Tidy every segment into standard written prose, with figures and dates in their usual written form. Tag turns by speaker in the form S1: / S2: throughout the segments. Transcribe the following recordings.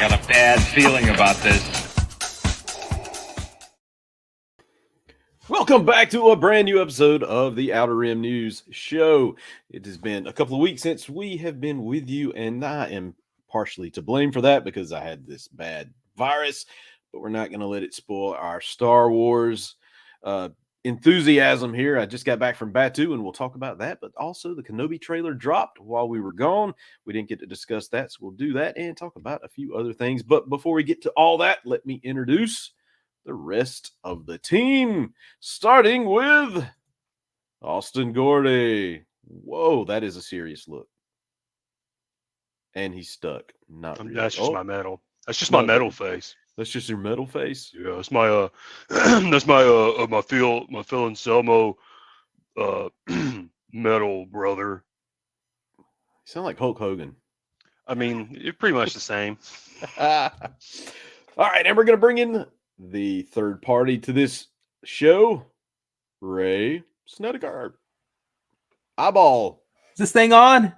S1: got a bad feeling about this.
S2: Welcome back to a brand new episode of the Outer Rim News Show. It has been a couple of weeks since we have been with you, and I am partially to blame for that because I had this bad virus, but we're not going to let it spoil our Star Wars enthusiasm here. I just got back from Batu, and we'll talk about that, but also the Kenobi trailer dropped while we were gone. We didn't get to discuss that, so we'll do that and talk about a few other things. But before we get to all that, let me introduce the rest of the team, starting with Austin Gordy. Whoa, that is a serious look. And he's stuck. Not really.
S3: That's just my metal. That's just my metal face.
S2: That's just your metal face?
S3: Yeah, it's my that's my Phil Anselmo metal brother.
S2: You sound like Hulk Hogan.
S3: I mean, it's pretty much the same.
S2: All right, and we're gonna bring in the third party to this show, Ray Snedegaard. Eyeball.
S4: Is this thing on?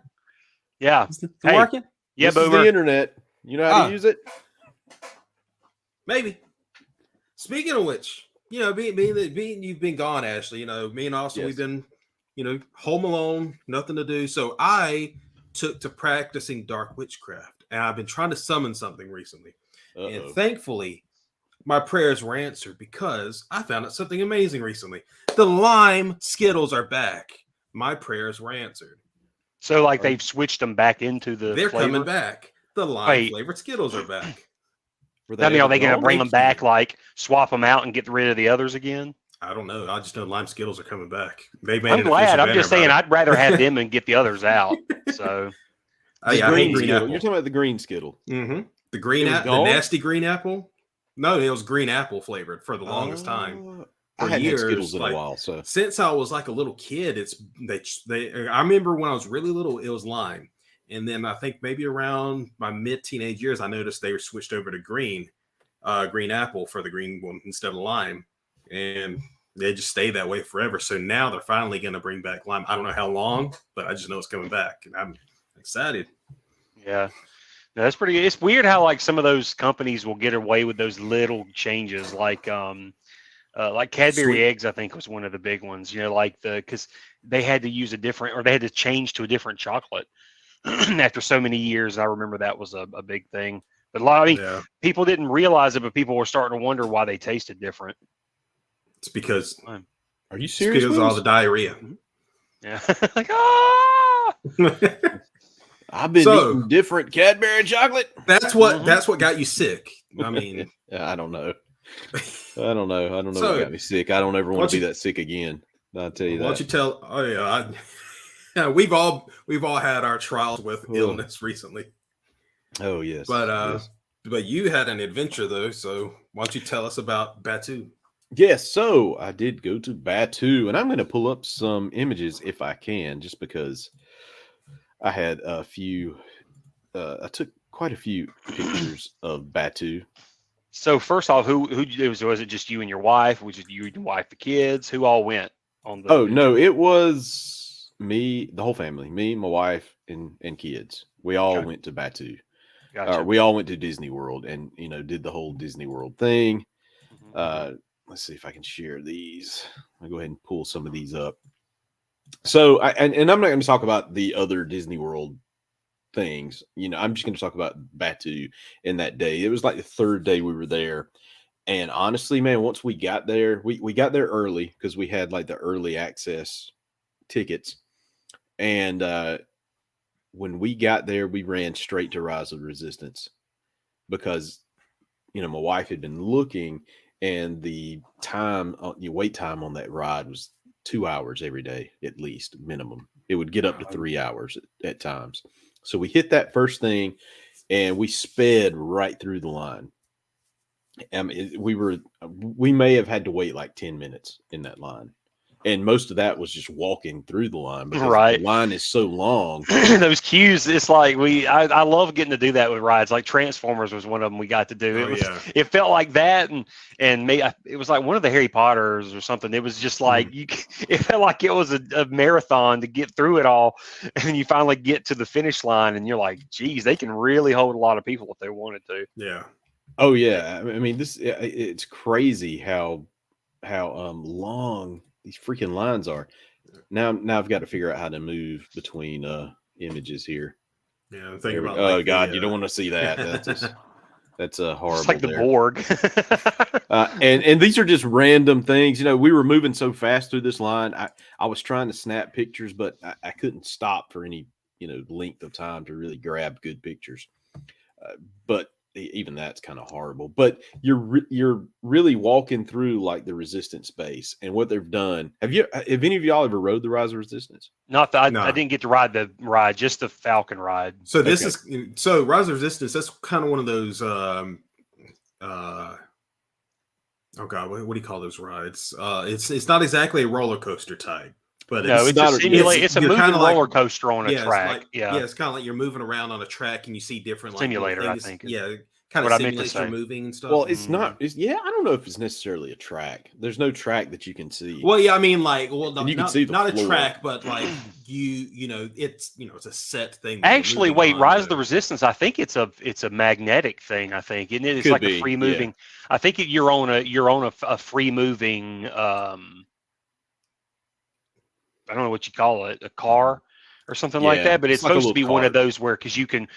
S3: Yeah.
S4: Is it working?
S3: Yeah,
S2: this is the internet. You know how to use it?
S4: Maybe. Speaking of which, being you've been gone, Ashley. Me and Austin, we've been, home alone, nothing to do. So I took to practicing dark witchcraft, and I've been trying to summon something recently. And thankfully, my prayers were answered because I found out something amazing recently. The lime Skittles are back. My prayers were answered.
S3: So, like, they've switched them back into the
S4: They're
S3: flavor?
S4: coming back. The lime flavored Skittles are back.
S3: I mean, are they going to bring them back, like, swap them out and get rid of the others again?
S4: I don't know. I just know lime Skittles are coming back.
S3: I'm glad. I'm just saying I'd rather have them and get the others out. So,
S2: I hate green apple. You're talking about the green Skittle.
S4: Mm-hmm. The green apple, the nasty green apple. No, it was green apple flavored for the longest time. For
S2: I hadn't
S4: years,
S2: had Skittles in a while. So
S4: since I was like a little kid, I remember when I was really little, it was lime, and then I think maybe around my mid-teenage years, I noticed they were switched over to green apple for the green one instead of lime, and they just stayed that way forever. So now they're finally going to bring back lime. I don't know how long, but I just know it's coming back, and I'm excited.
S3: Yeah. No, that's pretty good. It's weird how like some of those companies will get away with those little changes, like Cadbury eggs, I think was one of the big ones, because they had to use they had to change to a different chocolate after so many years. I remember that was a big thing, but people didn't realize it, but people were starting to wonder why they tasted different.
S4: It's because,
S2: are you serious?
S4: Because of all the diarrhea.
S3: Yeah. Like, ah!
S2: I've been eating different Cadbury chocolate.
S4: That's what got you sick. I mean,
S2: I don't know. I don't know what got me sick. I don't ever want to be that sick again. I'll tell you that.
S4: Why don't you tell? Oh yeah, we've all had our trials with illness recently.
S2: Oh yes,
S4: but you had an adventure though. So why don't you tell us about Batu?
S2: Yes, so I did go to Batu, and I'm going to pull up some images if I can, just because I had a few. I took quite a few pictures of Batu.
S3: So first off, who was it? Just you and your wife? Was it you and your wife, the kids? Who all went on the?
S2: Oh no, it was me, the whole family, me, my wife, and kids. We all went to Batu.
S3: Gotcha.
S2: We all went to Disney World, and did the whole Disney World thing.
S3: Mm-hmm.
S2: Let's see if I can share these. I'll go ahead and pull some of these up. So, and I'm not going to talk about the other Disney World things. I'm just going to talk about Batu in that day. It was like the third day we were there. And honestly, man, once we got there, we got there early because we had like the early access tickets. And when we got there, we ran straight to Rise of the Resistance because, my wife had been looking, and the wait time on that ride was 2 hours every day, at least minimum. It would get up to 3 hours at times. So we hit that first thing, and we sped right through the line. We may have had to wait like 10 minutes in that line. And most of that was just walking through the line because
S3: Right.
S2: the line is so long.
S3: Those queues, it's like I love getting to do that with rides. Like Transformers was one of them we got to do. It felt like that, and it was like one of the Harry Potters or something. It was just like it felt like it was a marathon to get through it all, and then you finally get to the finish line, and you're like, geez, they can really hold a lot of people if they wanted to.
S4: Yeah.
S2: Oh yeah, I mean it's crazy how long these freaking lines are. Now I've got to figure out how to move between images here.
S4: Yeah, I'm thinking about.
S2: Oh God, you don't want to see that. That's a horrible.
S3: It's like the Borg.
S2: and these are just random things. You know, we were moving so fast through this line. I was trying to snap pictures, but I couldn't stop for any length of time to really grab good pictures. But even that's kind of horrible. But you're really walking through like the Resistance base and what they've done. Have any of y'all ever rode the Rise of Resistance?
S3: Not that I didn't get to ride the ride, just the Falcon ride.
S4: So this is Rise of Resistance. That's kind of one of those. Oh God, what do you call those rides? It's not exactly a roller coaster type. But
S3: it's a simulator. It's a moving roller coaster on a track.
S4: It's kind of like you're moving around on a track and you see different
S3: simulator.
S4: Things.
S3: I think.
S4: Yeah, kind of simulates your moving and stuff.
S2: Well, it's not. I don't know if it's necessarily a track. There's no track that you can see.
S4: Well, yeah, I mean, like, you
S2: can see
S4: not a track, but like it's a set thing.
S3: Actually, wait, Rise of the Resistance. I think it's a magnetic thing. I think it's like a free moving. Yeah. I think you're on a free moving. I don't know what you call it, a car or something like that, but it's like supposed to be one of those where, because you can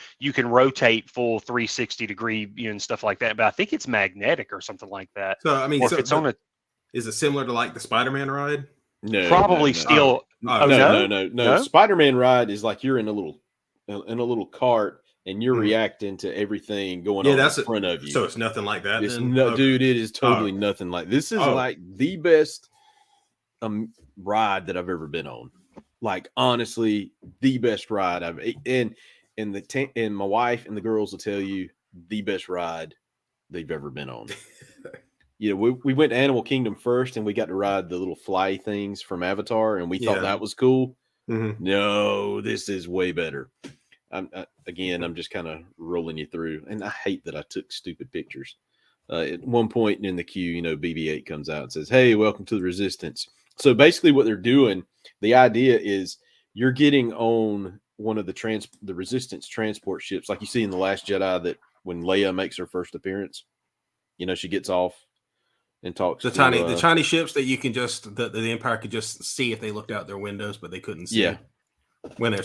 S3: rotate full 360 degree and stuff like that. But I think it's magnetic or something like that.
S4: So I mean,
S3: if it's
S4: is it similar to like the Spider-Man ride?
S3: No, probably still.
S2: No. Spider-Man ride is like you're in a little cart and you're reacting to everything going on in front of you.
S4: So it's nothing like that.
S2: Dude, it is totally nothing like this. Is like the best ride that I've ever been on. Like, honestly, the best ride I've and my wife and the girls will tell you the best ride they've ever been on. We went to Animal Kingdom first and we got to ride the little fly things from Avatar and we thought that was cool. Mm-hmm. No, this is way better. I'm just kind of rolling you through, and I hate that I took stupid pictures. At one point in the queue, BB-8 comes out and says, "Hey, welcome to the Resistance." So basically what they're doing, the idea is you're getting on one of the Resistance transport ships, like you see in The Last Jedi, that when Leia makes her first appearance, she gets off and talks
S4: the tiny ships that you can the Empire could just see if they looked out their windows, but they couldn't see.
S2: Yeah.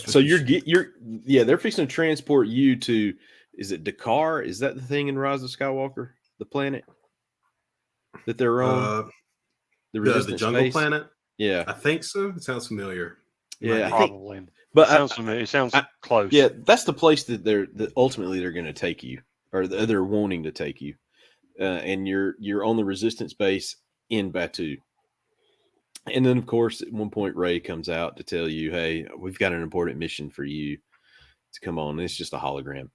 S4: So
S2: they're fixing to transport you to, is it Dakar? Is that the thing in Rise of Skywalker? The planet that they're on?
S4: The jungle planet?
S2: Yeah.
S4: I think so. It sounds familiar.
S3: Yeah, probably.
S2: But
S3: it sounds close.
S2: Yeah, that's the place that ultimately they're going to take you, or they're wanting to take you. And you're on the Resistance base in Batu. And then, of course, at one point, Rey comes out to tell you, "Hey, we've got an important mission for you to come on." And it's just a hologram.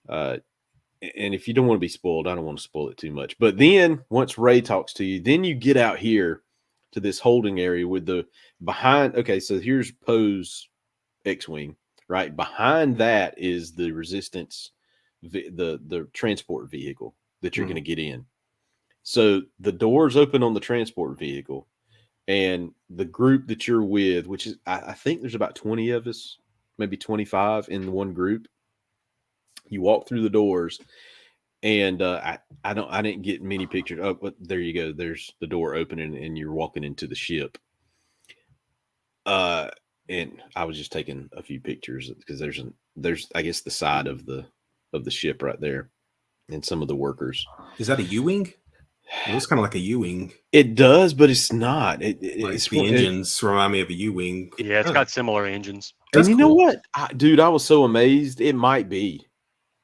S2: And if you don't want to be spoiled, I don't want to spoil it too much. But then once Rey talks to you, then you get out here to this holding area with the behind. Okay, so here's Poe's X-Wing. Right behind that is the Resistance, the transport vehicle that you're going to get in. So the doors open on the transport vehicle, and the group that you're with, which is I think there's about 20 of us, maybe 25 in one group. You walk through the doors, and I didn't get many pictures. Oh, but there you go. There's the door opening, and you're walking into the ship. And I was just taking a few pictures because there's I guess the side of the ship right there, and some of the workers.
S4: Is that a U-wing? It looks kind of like a U-wing.
S2: It does, but it's not.
S4: It's the engines remind me of a U-wing.
S3: Yeah, it's got similar engines.
S2: And you know what, dude? I was so amazed. It might be.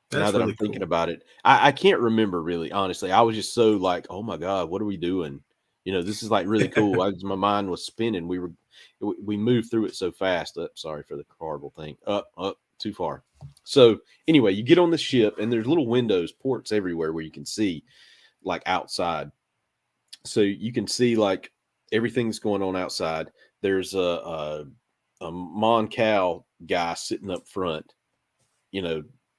S4: That's
S2: now that I'm thinking about it, I can't remember really. Honestly, I was just so like, "Oh my God, what are we doing?" This is like really cool. My mind was spinning. We moved through it so fast. Sorry for the horrible thing. Up, too far. So anyway, you get on the ship, and there's little windows, ports everywhere where you can see, like outside. So you can see like everything's going on outside. there's a Mon Cal guy sitting up front,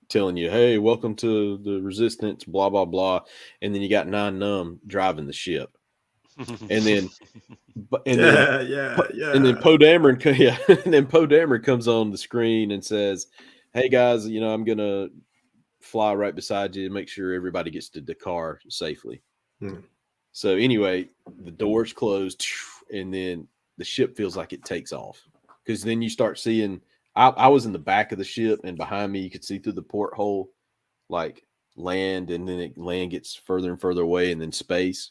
S2: telling you, "Hey, welcome to the Resistance," blah blah blah, and then you got Nine Numb driving the ship, and then and then Poe Dameron, and then Poe Dameron comes on the screen and says, "Hey guys, I'm gonna fly right beside you and make sure everybody gets to Dakar safely." So anyway, the doors closed, and then the ship feels like it takes off, because then you start seeing. I was in the back of the ship, and behind me you could see through the porthole, like land, and then land gets further and further away, and then space.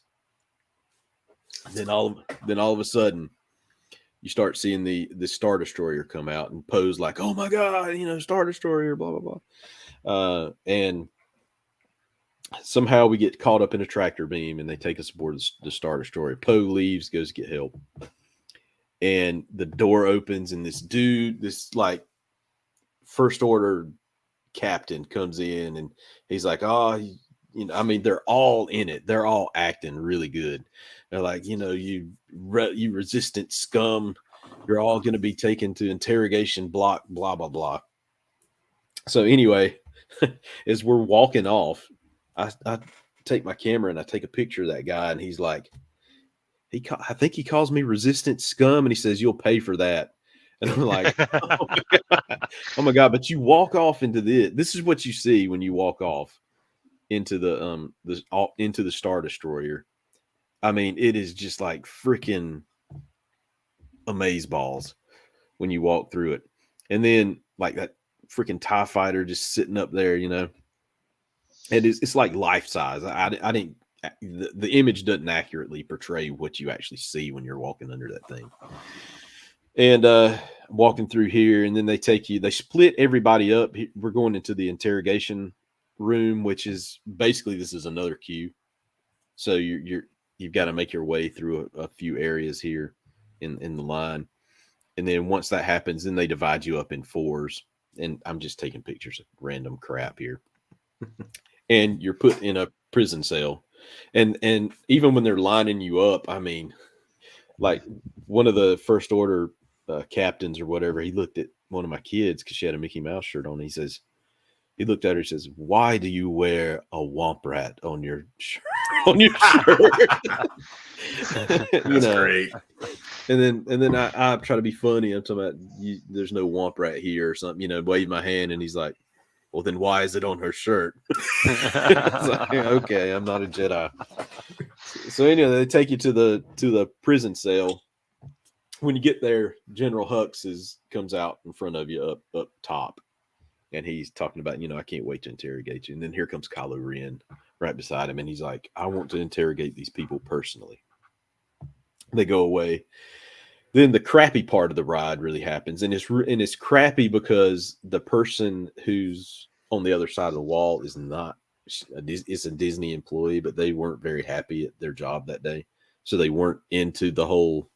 S2: And then all of a sudden, you start seeing the Star Destroyer come out, and Poe's like, "Oh my God, Star Destroyer, blah blah blah," and somehow we get caught up in a tractor beam, and they take us aboard the Star Destroyer. Poe leaves, goes to get help, and the door opens, and this like First Order captain comes in, and he's like, "Oh, they're all in it. They're all acting really good. They're like, you resistant scum, you're all going to be taken to interrogation block, blah blah blah." So anyway, as we're walking off, I take my camera and I take a picture of that guy, and he's like, I think he calls me resistant scum, and he says, "You'll pay for that." And I'm like, oh my God, but you walk off into this. This is what you see when you walk off into into the Star Destroyer. I mean, it is just like freaking amazeballs when you walk through it. And then like that freaking TIE fighter just sitting up there, it's like life size. I didn't, the image doesn't accurately portray what you actually see when you're walking under that thing. And walking through here, and then they split everybody up. We're going into the interrogation room, which is basically, this is another queue. So you've got to make your way through a few areas here in the line. And then once that happens, then they divide you up in fours. And I'm just taking pictures of random crap here. And you're put in a prison cell. And even when they're lining you up, I mean, like one of the First Order captains or whatever, he looked at one of my kids because she had a Mickey Mouse shirt on. He looked at her and says, "Why do you wear a womp rat on your shirt?"
S4: That's great.
S2: And then I try to be funny. I'm talking about, there's no womp rat here or something, wave my hand, and he's like, "Well, then why is it on her shirt?" Like, okay, I'm not a Jedi. So anyway, they take you to the prison cell. When you get there, General Hux comes out in front of you up top, and he's talking about, I can't wait to interrogate you. And then here comes Kylo Ren right beside him, and he's like, "I want to interrogate these people personally." They go away. Then the crappy part of the ride really happens, and it's crappy because the person who's on the other side of the wall is a Disney employee, but they weren't very happy at their job that day, so they weren't into the whole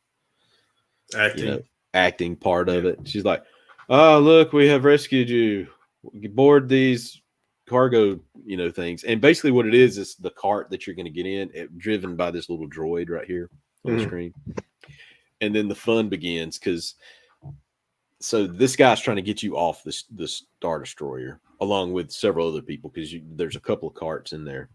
S2: acting part of it. She's like, "Oh, look, we have rescued you. Board these cargo, things." And basically what it is the cart that you're going to get in, driven by this little droid right here on the screen. And then the fun begins, so this guy's trying to get you off the Star Destroyer along with several other people, because there's a couple of carts in there.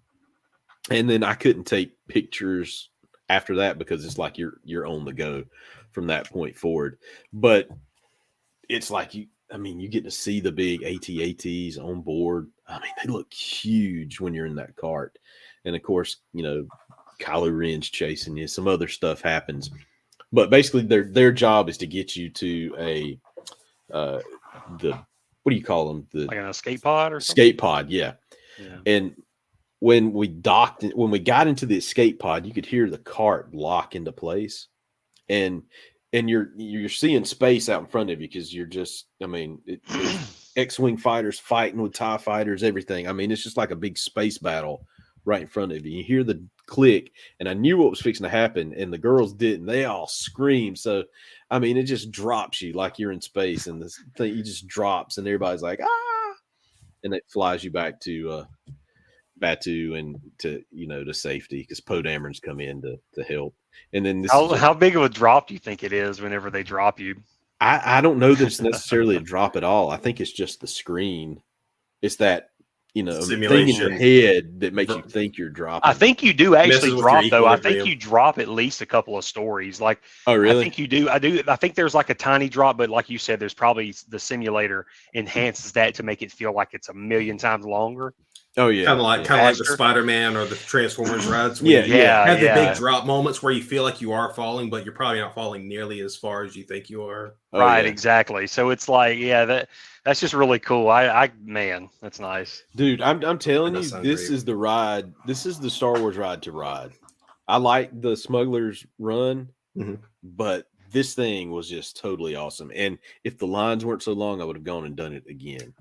S2: And then I couldn't take pictures after that because it's like you're on the go from that point forward. But it's like you get to see the big AT-ATs on board. I mean, they look huge when you're in that cart. And of course, Kylo Ren's chasing you. Some other stuff happens. But basically their job is to get you to what do you call them?
S3: Like an escape pod or something?
S2: Escape pod, yeah. And when we got into the escape pod, you could hear the cart lock into place, and you're seeing space out in front of you, because you're just, X-Wing fighters fighting with TIE fighters, everything. I mean, it's just like a big space battle right in front of you. You hear the click, and I knew what was fixing to happen, and the girls didn't. They all screamed. So, it just drops you like you're in space, and this thing, it just drops, and everybody's like, "Ah!" And it flies you back to Batu and to safety because Poe Dameron's come in to help. And then
S3: how big of a drop do you think it is whenever they drop you?
S2: I don't know that it's necessarily a drop at all. I think it's just the screen. It's that thing in your head that makes you think you're dropping.
S3: I think you do actually drop though. I think you drop at least a couple of stories. Like,
S2: oh really?
S3: I think you do. I think there's like a tiny drop, but like you said, there's probably the simulator enhances that to make it feel like it's a million times longer.
S2: Oh yeah,
S4: kind of like the Spider-Man or the Transformers rides.
S2: Yeah.
S4: Have the big drop moments where you feel like you are falling, but you're probably not falling nearly as far as you think you are.
S3: Right, exactly. So it's like, that's just really cool. Man, that's nice,
S2: dude. I'm telling you, this is the ride. This is the Star Wars ride to ride. I like the Smuggler's Run, but this thing was just totally awesome. And if the lines weren't so long, I would have gone and done it again.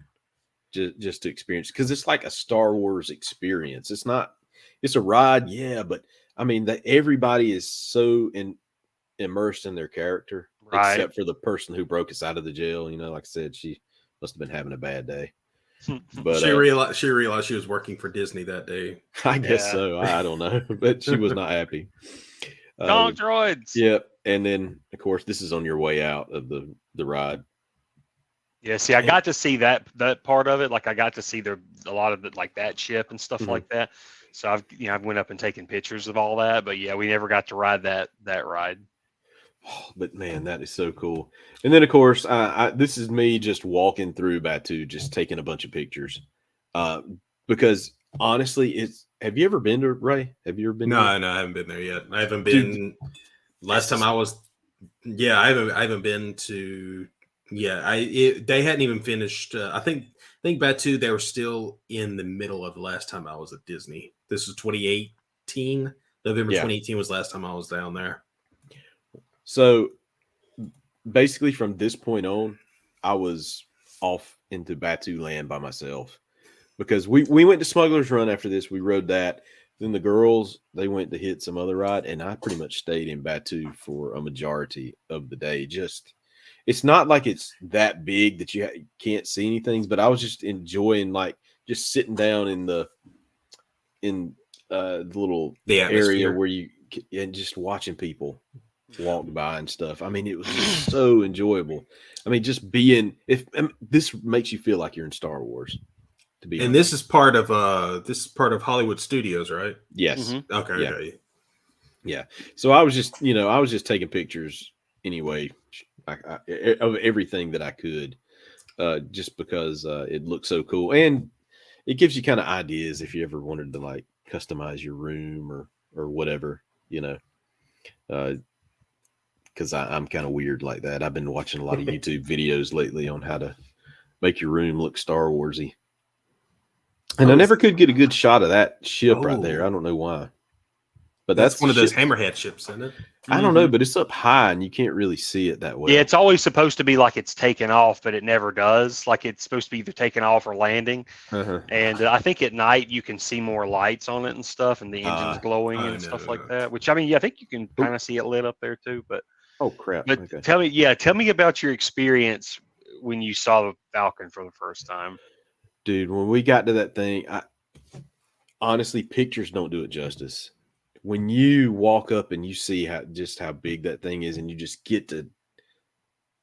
S2: Just to experience, because it's like a Star Wars experience. It's a ride, but I mean that everybody is so immersed in their character,
S3: right?
S2: Except for the person who broke us out of the jail. Like I said, she must have been having a bad day. But
S4: she realized she was working for Disney that day.
S2: I guess so. I don't know, but she was not happy.
S3: Dog droids.
S2: Yep. And then of course this is on your way out of the ride.
S3: Yeah, see, I got to see that part of it. Like, I got to see a lot of it, like that ship and stuff like that. So I went up and taken pictures of all that. But yeah, we never got to ride that ride.
S2: Oh, but man, that is so cool. And then of course, this is me just walking through Batu, just taking a bunch of pictures. Because honestly, have you ever been to Ray? Have you ever been?
S4: No, I haven't been there yet. I haven't been. Last time I was, I haven't been to. Yeah, they hadn't even finished. I think Batu, they were still in the middle of the last time I was at Disney. This was 2018. November 2018 was the last time I was down there.
S2: So basically from this point on, I was off into Batu land by myself because we went to Smuggler's Run after this. We rode that. Then the girls, they went to hit some other ride, and I pretty much stayed in Batu for a majority of the day. It's not like it's that big that you can't see anything, but I was just enjoying just sitting down in the little area where and just watching people walk by and stuff. I mean, it was just so enjoyable. I mean, just this makes you feel like you're in Star Wars.
S4: And this is part of Hollywood Studios, right?
S2: Yes.
S4: Mm-hmm. Okay.
S2: Yeah. So I was just taking pictures anyway. Of everything that I could, just because it looks so cool, and it gives you kind of ideas if you ever wanted to customize your room or whatever, because I'm kind of weird like that. I've been watching a lot of YouTube videos lately on how to make your room look Star Warsy, and I never could get a good shot of that ship right there. I don't know why. But that's
S4: one of those hammerhead ships, isn't it?
S2: I don't know, but it's up high and you can't really see it that way.
S3: Yeah, it's always supposed to be like it's taken off, but it never does. Like it's supposed to be either taken off or landing. And I think at night you can see more lights on it and stuff, and the engine's glowing and stuff like that. Which I think you can kind of see it lit up there too. But
S2: oh crap!
S3: But
S2: okay.
S3: tell me about your experience when you saw the Falcon for the first time,
S2: dude. When we got to that thing, honestly, pictures don't do it justice. When you walk up and you see how big that thing is, and you just get to,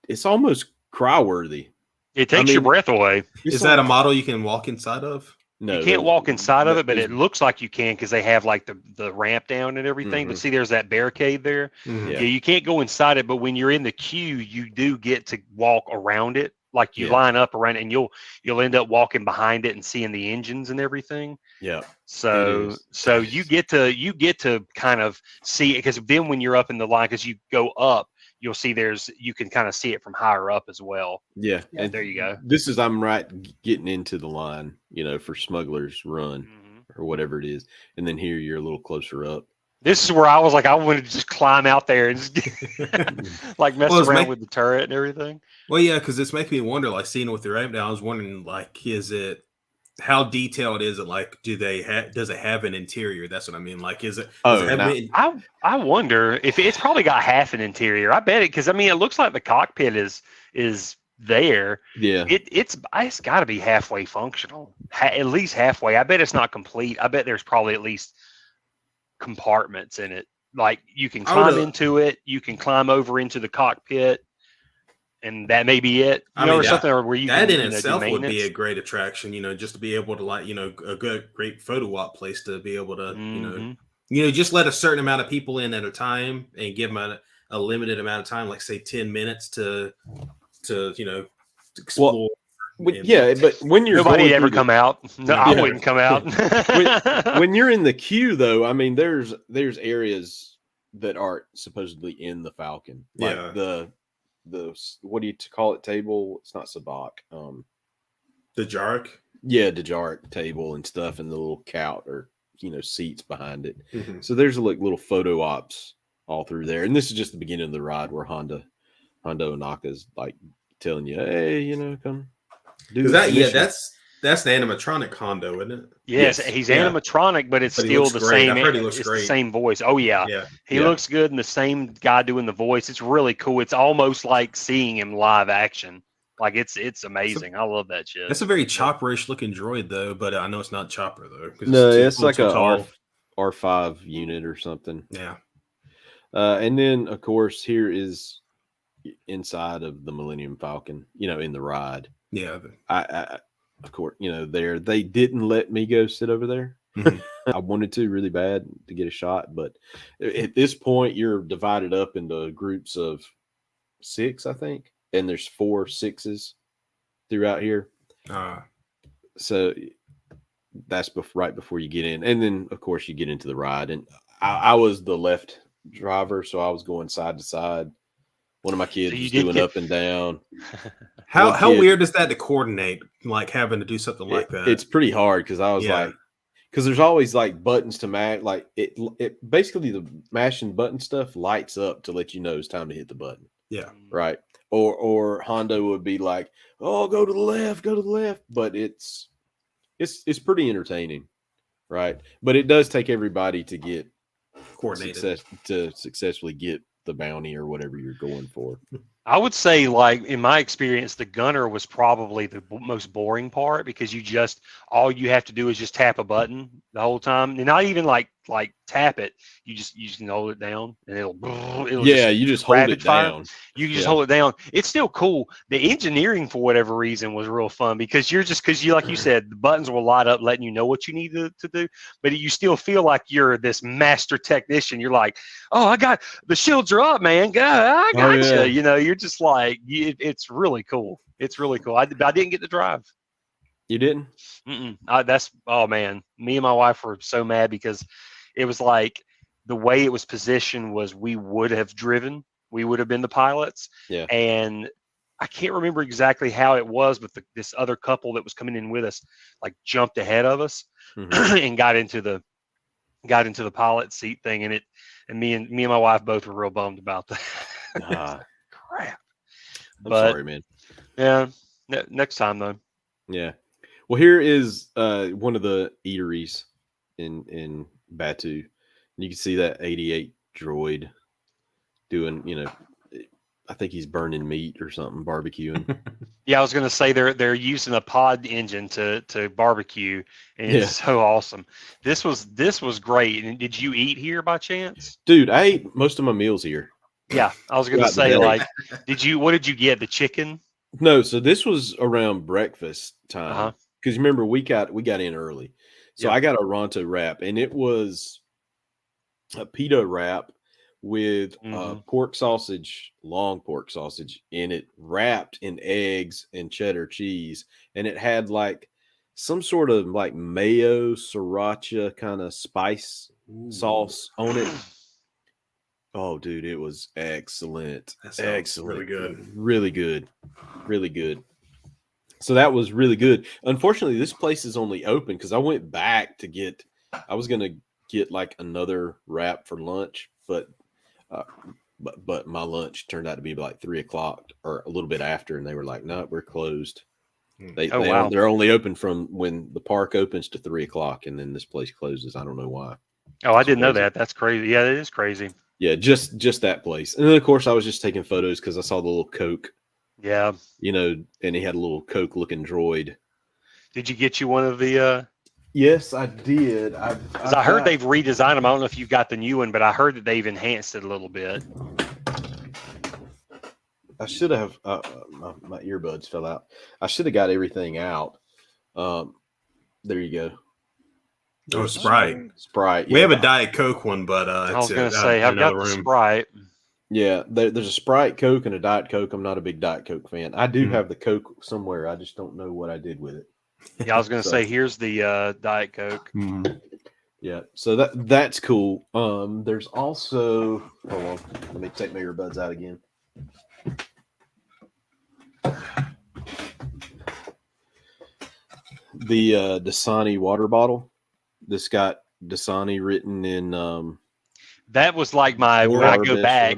S2: it's almost cry-worthy.
S3: It takes your breath away.
S4: Is that a model you can walk inside of?
S3: No, you can't walk inside of it, but it looks like you can because they have the ramp down and everything. But see, there's that barricade there. Yeah, you can't go inside it, but when you're in the queue, you do get to walk around it. Like you line up around it, and you'll end up walking behind it and seeing the engines and everything.
S2: Yeah.
S3: So you get to kind of see it, because then when you're up in the line, because you go up, you'll see you can kind of see it from higher up as well.
S2: Yeah.
S3: And there you go.
S2: I'm right getting into the line, for Smuggler's Run or whatever it is. And then here you're a little closer up.
S3: This is where I was like, I wanted to just climb out there and just mess around with the turret and everything.
S4: Well, yeah, because it's making me wonder, seeing it with the ramp down, I was wondering, how detailed is it? Does it have an interior? That's what I mean. Is it?
S3: I wonder if it's probably got half an interior. I bet it, because it looks like the cockpit is there.
S2: Yeah.
S3: It's got to be halfway functional, at least halfway. I bet it's not complete. I bet there's probably at least compartments in it. Like you can climb into it, you can climb over into the cockpit, and that may be it. Or something where you
S4: that
S3: can,
S4: in itself would be a
S3: maintenance.
S4: great attraction. Just to be able to a great photo op place to be able to just let a certain amount of people in at a time and give them a limited amount of time, like say 10 minutes to explore.
S2: But when you're
S3: nobody ever come out. No, I wouldn't come out.
S2: when you're in the queue, though, I mean, there's areas that are supposedly in the Falcon, like the what do you call it? Table? It's not sabacc.
S4: The Jark.
S2: Yeah, the Jark table and stuff, and the little couch or seats behind it.
S4: Mm-hmm.
S2: So there's like little photo ops all through there, and this is just the beginning of the ride where Hondo Onaka's like telling you, hey, come.
S4: That's the animatronic Hondo, isn't it?
S3: Yes, he's animatronic, but it's still the same. It's the same voice. Oh yeah, he looks good, and the same guy doing the voice. It's really cool. It's almost like seeing him live action. Like it's amazing. I love that shit.
S4: That's a very Chopper-ish looking droid, though. But I know it's not Chopper though.
S2: No, it's like a R5 unit or something.
S4: Yeah.
S2: And then of course here is inside of the Millennium Falcon. In the ride.
S4: Yeah,
S2: I of course, there they didn't let me go sit over there.
S4: Mm-hmm.
S2: I wanted to really bad to get a shot, but at this point, you're divided up into groups of 6, I think, and there's 4 6s throughout here. So that's right before you get in, and then of course you get into the ride. And I was the left driver, so I was going side to side. One of my kids was doing up and down.
S4: How weird is that to coordinate, like having to do something like that?
S2: It's pretty hard because I was because there's always like buttons to match. Like it basically the mashing button stuff lights up to let you know it's time to hit the button.
S4: Yeah.
S2: Right. Or Hondo would be like, oh, go to the left. But it's pretty entertaining. Right. But it does take everybody to get
S4: coordinated
S2: to successfully get the bounty or whatever you're going for.
S3: I would say, like, in my experience, the gunner was probably the most boring part because all you have to do is just tap a button the whole time, and not even like tap it. You can hold it down, and it'll
S2: you just hold it down.
S3: You can just hold it down. It's still cool. The engineering, for whatever reason, was real fun because like you said, the buttons will light up, letting you know what you need to do, but you still feel like you're this master technician. You're like, oh, I got the shields are up, man. I got you. You're just like, it's really cool. It's really cool. I didn't get to drive.
S2: You didn't?
S3: Oh man, me and my wife were so mad because it was like the way it was positioned was we would have driven. We would have been the pilots.
S2: Yeah.
S3: And I can't remember exactly how it was, but this other couple that was coming in with us like jumped ahead of us and got into the pilot seat thing, and me and my wife both were real bummed about that. Crap.
S2: I'm sorry, man.
S3: Yeah. Next time though.
S2: Yeah. Well, here is one of the eateries in Batu. You can see that 88 droid doing, I think he's burning meat or something, barbecuing.
S3: Yeah, I was going to say they're using a pod engine to barbecue, and it's so awesome. This was great. And did you eat here by chance?
S2: Dude, I ate most of my meals here.
S3: Yeah, I was going to say, like, what did you get? The chicken?
S2: No, so this was around breakfast time. Because remember, we got in early. So I got a Ronto wrap, and it was a pita wrap with pork sausage, long pork sausage in it, wrapped in eggs and cheddar cheese. And it had like some sort of like mayo, sriracha kind of spice sauce on it. Oh, dude, it was excellent. Excellent.
S4: Really good.
S2: Really good. Really good. So that was really good. Unfortunately, this place is only open because I went back to I was going to get like another wrap for lunch, but my lunch turned out to be like 3:00 or a little bit after. And they were like, no, we're closed. They're only open from when the park opens to 3:00, and then this place closes. I don't know why.
S3: Oh, I didn't know that. That's crazy. Yeah, it is crazy.
S2: Yeah, just that place. And then of course I was just taking photos because I saw the little Coke
S3: Yeah.
S2: And he had a little Coke looking droid.
S3: Did you get you one of the?
S2: Yes, I did.
S3: Because I heard they've redesigned them. I don't know if you got the new one, but I heard that they've enhanced it a little bit.
S2: I should have. My earbuds fell out. I should have got everything out. There you go.
S4: Oh, Sprite.
S2: Sprite.
S4: We have a Diet Coke one, but
S3: I was going to say, I've got the Sprite.
S2: Yeah, there's a Sprite Coke and a Diet Coke. I'm not a big Diet Coke fan. I do have the Coke somewhere. I just don't know what I did with it.
S3: Yeah, I was going to say, here's the Diet Coke.
S2: Mm-hmm. Yeah, so that's cool. There's also, hold on, let me take my earbuds out again. The Dasani water bottle. This got Dasani written in.
S3: That was like my when I go back.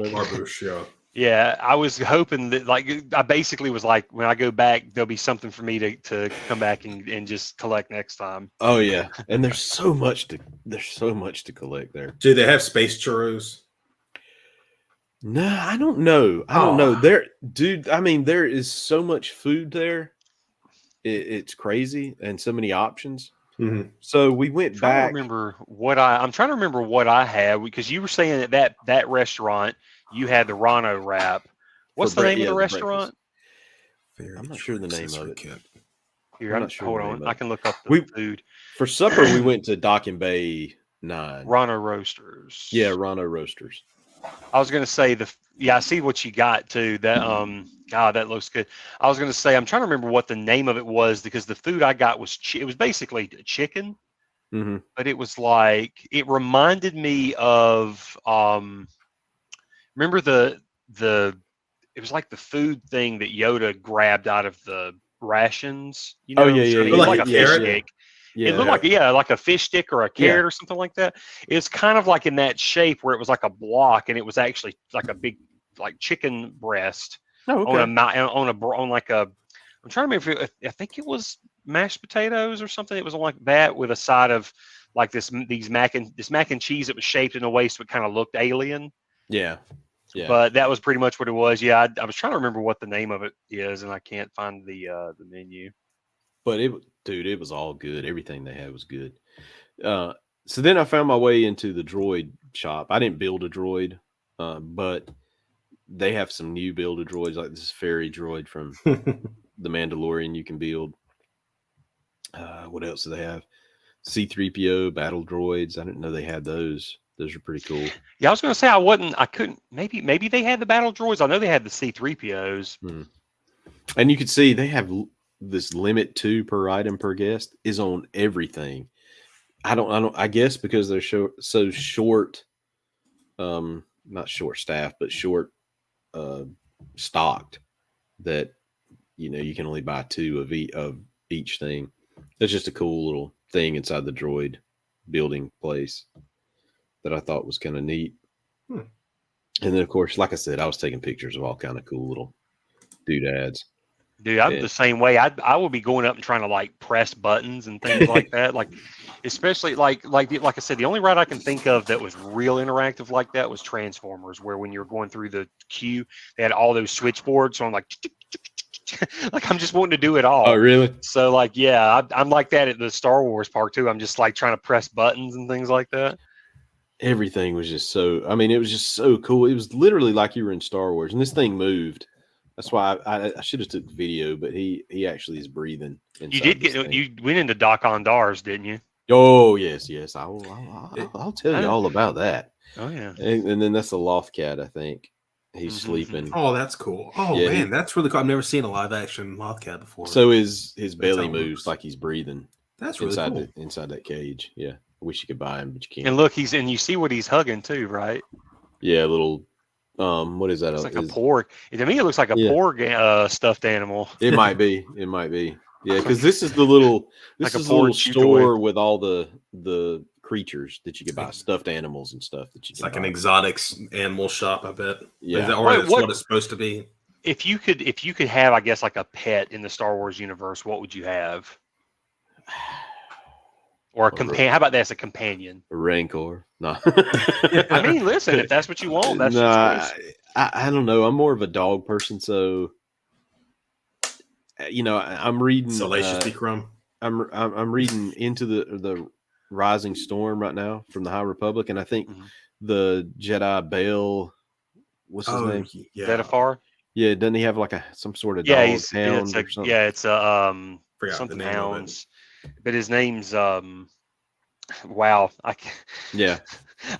S3: Yeah, I was hoping that, like, I basically was like, when I go back, there'll be something for me to come back and just collect next time.
S2: Oh yeah, and there's so much to collect there.
S4: Do they have space churros?
S2: No, I don't know. I don't know. There, dude. I mean, there is so much food there. It's crazy, and so many options.
S4: Mm-hmm.
S2: So we went back.
S3: I'm trying to remember what I had, because you were saying that restaurant you had the Rano wrap. What's the name of the restaurant?
S2: I'm not sure the name of it.
S3: Here, hold on. I can look up the food.
S2: For supper, we went to Dock and Bay 9.
S3: Rano Roasters.
S2: Yeah, Rano Roasters.
S3: I was going to say I see what you got too. That God, that looks good. I was going to say, I'm trying to remember what the name of it was, because the food I got was it was basically chicken, but it was like, it reminded me of remember it was like the food thing that Yoda grabbed out of the rations. You know,
S4: like
S3: a fish stick. Yeah, it looked like a fish stick or a carrot or something like that. It's kind of like in that shape where it was like a block, and it was actually like a big like chicken breast on like a. I'm trying to remember. I think it was mashed potatoes or something. It was like that with a side of like this mac and cheese that was shaped in a way so it kind of looked alien.
S2: Yeah. Yeah.
S3: But that was pretty much what it was. Yeah, I was trying to remember what the name of it is, and I can't find the menu.
S2: But it was all good. Everything they had was good. So then I found my way into the droid shop. I didn't build a droid, but they have some new builder droids, like this fairy droid from The Mandalorian you can build. What else do they have? C-3PO battle droids. I didn't know they had those. Those are pretty cool.
S3: Yeah, I was going to say I couldn't. Maybe they had the battle droids. I know they had the C-3POs.
S2: And you can see they have this limit 2 per item per guest is on everything. I guess because they're so short, not short staff, but short stocked, that you can only buy 2 of each thing. That's just a cool little thing inside the droid building place that I thought was kind of neat. And then, of course, like I said, I was taking pictures of all kind of cool little doodads.
S3: Dude, I'm the same way. I will be going up and trying to like press buttons and things like that. Like, especially like I said, the only ride I can think of that was real interactive like that was Transformers, where when you're going through the queue, they had all those switchboards. So I'm like, like I'm just wanting to do it all.
S2: Oh, really?
S3: So like, yeah, I'm like that at the Star Wars park too. I'm just like trying to press buttons and things like that.
S2: Everything was just it was just so cool. It was literally like you were in Star Wars, and this thing moved. That's why I should have took video, but he actually is breathing.
S3: You went into dok-ondars, didn't you?
S2: Oh yes. I'll tell you all about that.
S3: Oh yeah.
S2: And then that's a loft cat, I think. He's sleeping.
S4: Oh, that's cool. Oh yeah, man, that's really cool. I've never seen a live action loft cat before.
S2: So his belly moves like he's breathing.
S4: That's really cool.
S2: Inside that cage. Yeah. I wish you could buy him, but you can't.
S3: And look, you see what he's hugging too, right?
S2: Yeah, a little. What is that?
S3: It's like a porg. To me, it looks like a porg stuffed animal.
S2: It might be. Yeah, because this is the little. This is a little store with all the creatures that you can buy, stuffed animals and stuff that you.
S4: It's like an exotic animal shop, I bet.
S2: Yeah,
S4: that's what it's supposed to be.
S3: If you could have, I guess, like a pet in the Star Wars universe, what would you have? Or a companion? How about that as a companion?
S2: A Rancor. No.
S3: I mean, listen, if that's what you want, that's
S2: I don't know. I'm more of a dog person, so I'm reading.
S4: Salacious B. Crumb.
S2: I'm reading Into the Rising Storm right now from the High Republic, and I think the Jedi Bail, what's his name?
S4: Yeah.
S3: Zetafar?
S2: Yeah, doesn't he have like some sort of dog hound or something?
S3: Yeah, it's
S4: Forgot
S3: something
S4: the name
S3: hounds, but his name's wow.
S2: Yeah.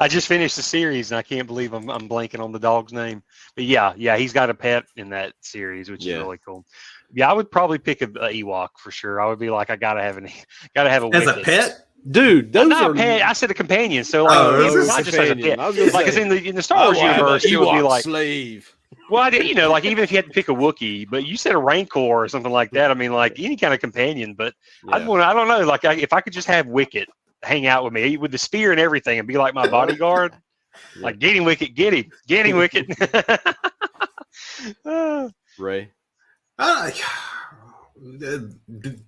S3: I just finished the series and I can't believe I'm blanking on the dog's name. But yeah, he's got a pet in that series, which is really cool. Yeah, I would probably pick a Ewok for sure. I would be like, I gotta have a
S4: as
S3: Wicket.
S4: a pet.
S2: Dude, those
S3: not
S2: are
S3: a pet. I said a companion. So like, not just as a pet. Like, it's in the Star Wars universe, it would be like
S2: slave.
S3: Well, like even if you had to pick a Wookiee, but you said a Rancor or something like that. I mean, like any kind of companion. But I don't know. Like if I could just have Wicket hang out with me with the spear and everything and be like my bodyguard, like get him, Wicket, get him, Wicket.
S2: Ray,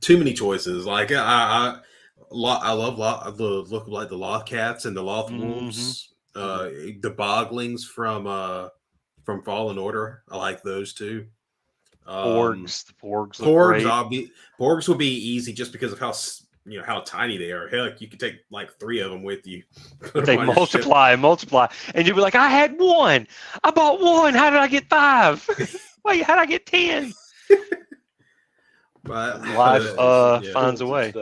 S4: too many choices. Like I love the look of like the Loth Cats and the Loth Wolves, the Boglings from Fallen Order. I like those too.
S3: Porgs, the Porgs.
S4: Porgs will be easy just because of how tiny they are. Heck, you could take like 3 of them with you.
S3: They multiply, and you'll be like, I had 1. I bought 1. How did I get 5? Wait, how did I get 10? Life finds a way.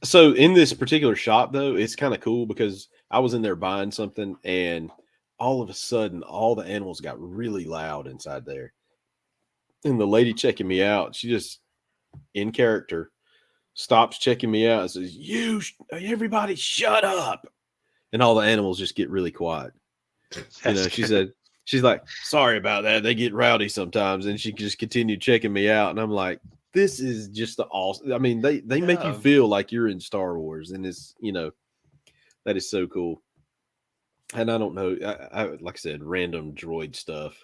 S2: So in this particular shop, though, it's kind of cool because I was in there buying something, and all of a sudden, all the animals got really loud inside there. And the lady checking me out, she just, in character, stops checking me out and says, everybody shut up. And all the animals just get really quiet. She's like, sorry about that. They get rowdy sometimes. And she just continued checking me out. And I'm like, this is just the awesome. I mean, they make you feel like you're in Star Wars. And it's, that is so cool. And I don't know, I like I said, random droid stuff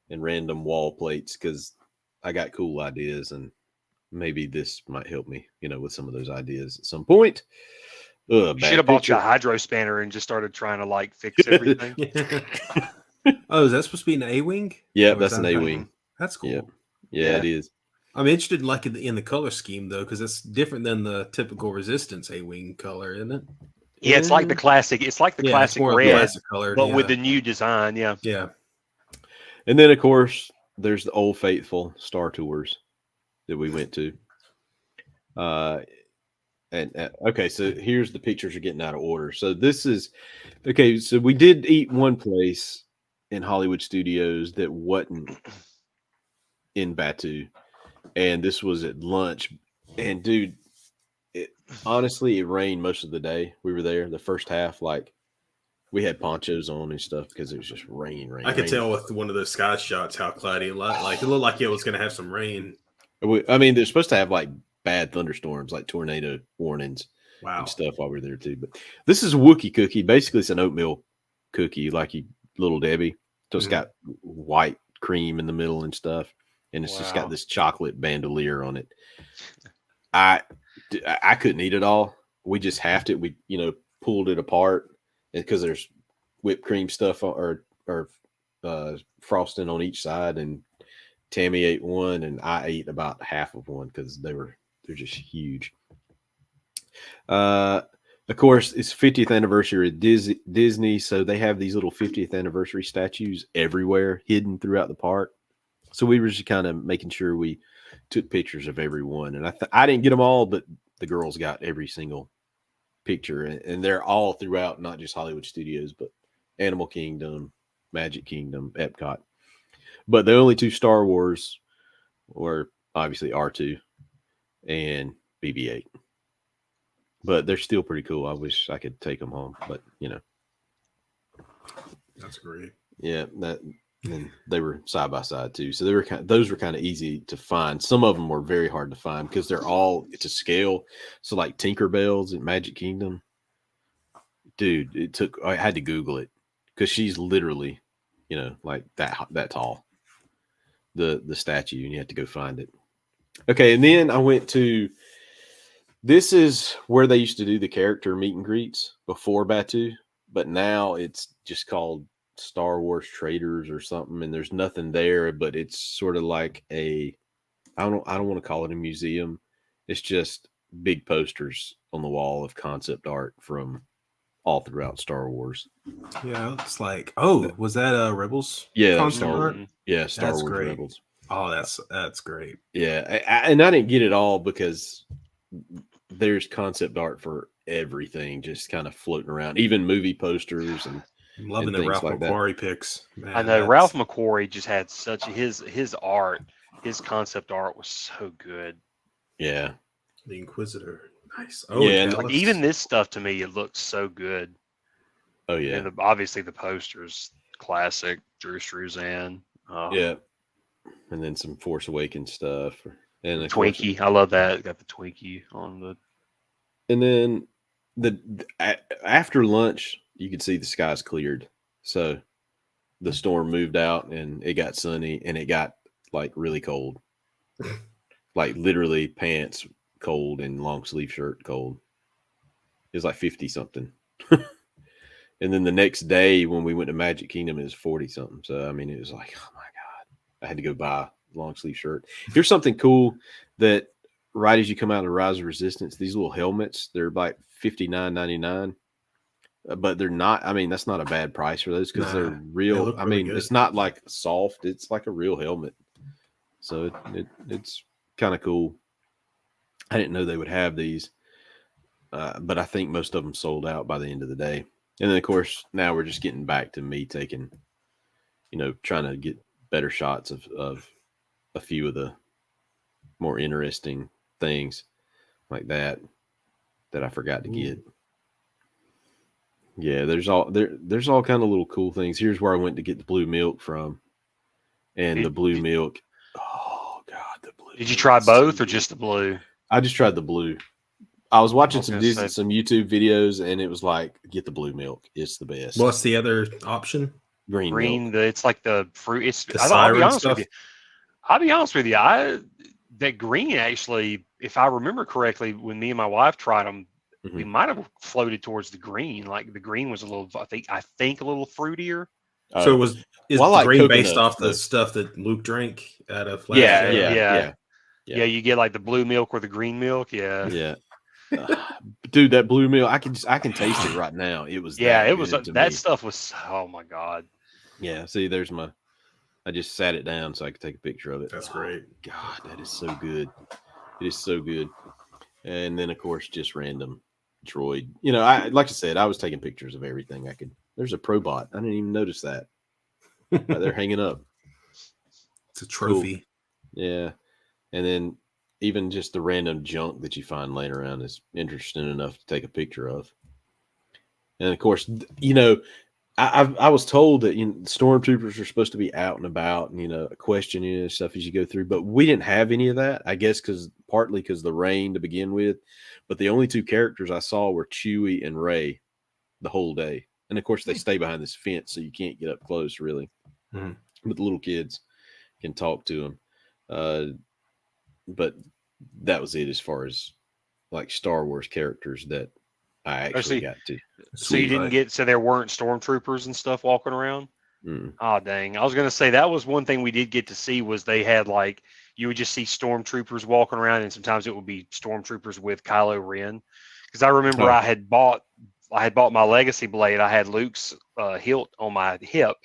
S2: and random wall plates because I got cool ideas, and maybe this might help me, with some of those ideas at some point.
S3: You should have bought you a hydro spanner and just started trying to like fix everything.
S4: Oh, is that supposed to be an A-wing?
S2: Yeah, that's an A-wing.
S4: That's cool.
S2: Yeah, it is.
S4: I'm interested in the color scheme though, because it's different than the typical Resistance A-wing color, isn't it?
S3: Yeah, it's like the classic. It's like the classic red,
S4: classic color,
S3: but with the new design. Yeah.
S4: Yeah.
S2: And then, of course, there's the Old Faithful Star Tours that we went to. Okay, so here's the pictures are getting out of order. So this is okay. So we did eat one place in Hollywood Studios that wasn't in Batu, and this was at lunch. And dude, honestly, it rained most of the day. We were there the first half, like we had ponchos on and stuff because it was just rain.
S4: I could tell with one of those sky shots how cloudy it looked. Like it looked like it was going to have some rain.
S2: I mean, they're supposed to have like bad thunderstorms, like tornado warnings, and stuff while we were there too. But this is a Wookiee cookie. Basically, it's an oatmeal cookie, like Little Debbie. So it's got white cream in the middle and stuff, and it's just got this chocolate bandolier on it. I couldn't eat it all. We just halved it. We, pulled it apart because there's whipped cream stuff or frosting on each side. And Tammy ate one, and I ate about half of one because they're just huge. Of course, it's 50th anniversary of Disney, so they have these little 50th anniversary statues everywhere, hidden throughout the park. So we were just kind of making sure we took pictures of everyone, and I didn't get them all, but the girls got every single picture, and they're all throughout, not just Hollywood Studios, but Animal Kingdom, Magic Kingdom, Epcot. But the only 2 Star Wars were obviously R2 and BB-8. But they're still pretty cool. I wish I could take them home, but
S4: that's great.
S2: Yeah, and they were side by side too, so those were kind of easy to find. Some of them were very hard to find because they're all to scale. So like Tinkerbell's at Magic Kingdom, dude, I had to Google it because she's literally, like that tall, the statue, and you have to go find it. Okay, and then I went to. This is where they used to do the character meet and greets before Batu, but now it's just called Star Wars Traders or something, and there's nothing there, but it's sort of like I don't want to call it a museum. It's just big posters on the wall of concept art from all throughout Star Wars.
S4: Yeah, it's like, oh, was that Rebels?
S2: Yeah,
S4: concept
S2: Star
S4: art?
S2: Wars. Yeah, Star
S4: That's
S2: Wars
S4: great.
S2: Rebels.
S4: Oh, that's great.
S2: Yeah, and I didn't get it all because there's concept art for everything, just kind of floating around, even movie posters and
S4: I'm loving
S2: and
S4: the
S2: things
S4: Ralph
S2: like that.
S4: McQuarrie picks. Man,
S3: I know Ralph McQuarrie just had such his art, his concept art was so good.
S2: Yeah,
S4: the Inquisitor. Nice. Oh,
S2: Yeah,
S4: yeah,
S2: and
S3: Like even this stuff to me, it looks so good.
S2: oh yeah,
S3: And obviously the posters, classic. Drew Struzan.
S2: yeah, and then some Force Awakens stuff, and of
S3: Twinkie.
S2: course,
S3: I love that. Got the Twinkie on the.
S2: and then after lunch, you could see the skies cleared, so the storm moved out, and it got sunny, and it got like really cold, like literally pants cold and long sleeve shirt cold. It was like 50 something. And then the next day when we went to Magic Kingdom, it was 40 something. So, I mean, it was like, oh my God, I had to go buy a long sleeve shirt. Here's something cool that right as you come out of Rise of Resistance, these little helmets, they're like $59.99. But they're not, I mean, that's not a bad price for those because they're real. I mean, it's not like soft, it's like a real helmet. So it's kind of cool. I didn't know they would have these, but I think most of them sold out by the end of the day. And then, of course, now we're just getting back to me taking, trying to get better shots of a few of the more interesting things like that I forgot to get. Yeah, there's all kind of little cool things. Here's where I went to get the blue milk from, and the blue milk. Oh God, the blue.
S3: Did you try both or just the blue?
S2: I just tried the blue. I was watching some
S3: gonna say-
S2: some YouTube videos, and it was like, get the blue milk. It's the best.
S4: What's the other option?
S2: Green milk.
S3: It's like the fruit. It's.
S4: The
S3: I'll be
S4: siren
S3: honest
S4: stuff?
S3: with you. That green actually, if I remember correctly, when me and my wife tried them, we might have floated towards the green. Like the green was a little, I think a little fruitier.
S4: So is
S2: well,
S4: the
S2: like
S4: green based
S2: coconut,
S4: off the
S2: though.
S4: stuff that Luke drank out of?
S3: Yeah. You get like the blue milk or the green milk. Yeah.
S2: Yeah. Dude, that blue milk, I can taste it right now. It was
S3: It was
S2: good to
S3: that
S2: me.
S3: stuff was. Oh my God.
S2: Yeah, see, there's I just sat it down so I could take a picture of it.
S4: That's great.
S2: God, that is so good. It is so good. And then, of course, just random droid. Like I said, I was taking pictures of everything I could. There's a Probot. I didn't even notice that. They're hanging up.
S4: It's a trophy.
S2: Cool. Yeah. And then even just the random junk that you find laying around is interesting enough to take a picture of. And, of course, I was told that stormtroopers are supposed to be out and about and questioning and stuff as you go through, but we didn't have any of that. I guess partly because the rain to begin with, but the only two characters I saw were Chewie and Rey the whole day, and of course they stay behind this fence, so you can't get up close really. But the little kids can talk to them, but that was it as far as like Star Wars characters that I actually got to.
S3: So you didn't get, so there weren't stormtroopers and stuff walking around? Oh, dang. I was going to say that was one thing we did get to see was they had like, you would just see stormtroopers walking around, and sometimes it would be stormtroopers with Kylo Ren. Because I remember I had bought my Legacy blade. I had Luke's hilt on my hip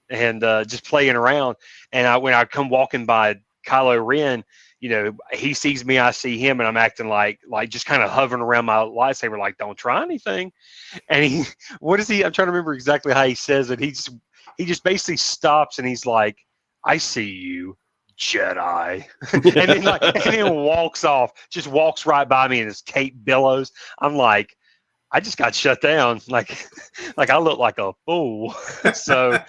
S3: and just playing around. And when I come walking by Kylo Ren, he sees me, I see him, and I'm acting like just kind of hovering around my lightsaber, like, don't try anything. And I'm trying to remember exactly how he says it. He just basically stops and he's like, I see you, Jedi. and then walks off, just walks right by me and his cape billows. I'm like, I just got shut down. Like I look like a fool. so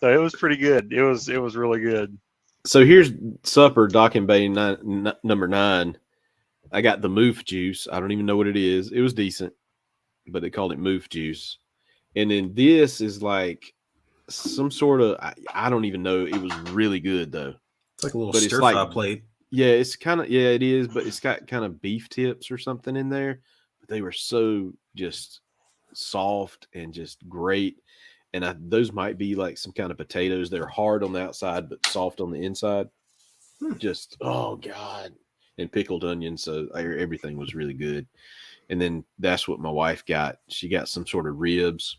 S3: it was pretty good. It was really good.
S2: So here's supper, docking bay number 9. I got the moof juice. I don't even know what it is. It was decent, but they called it moof juice. And then this is like some sort of, I don't even know. It was really good though.
S4: It's like a little stir fry plate.
S2: Yeah, it's kind of, it is, but it's got kind of beef tips or something in there. But they were so just soft and just great. and those might be like some kind of potatoes. They're hard on the outside but soft on the inside. Just oh god, and pickled onions. So everything was really good. And then that's what my wife got. She got some sort of ribs,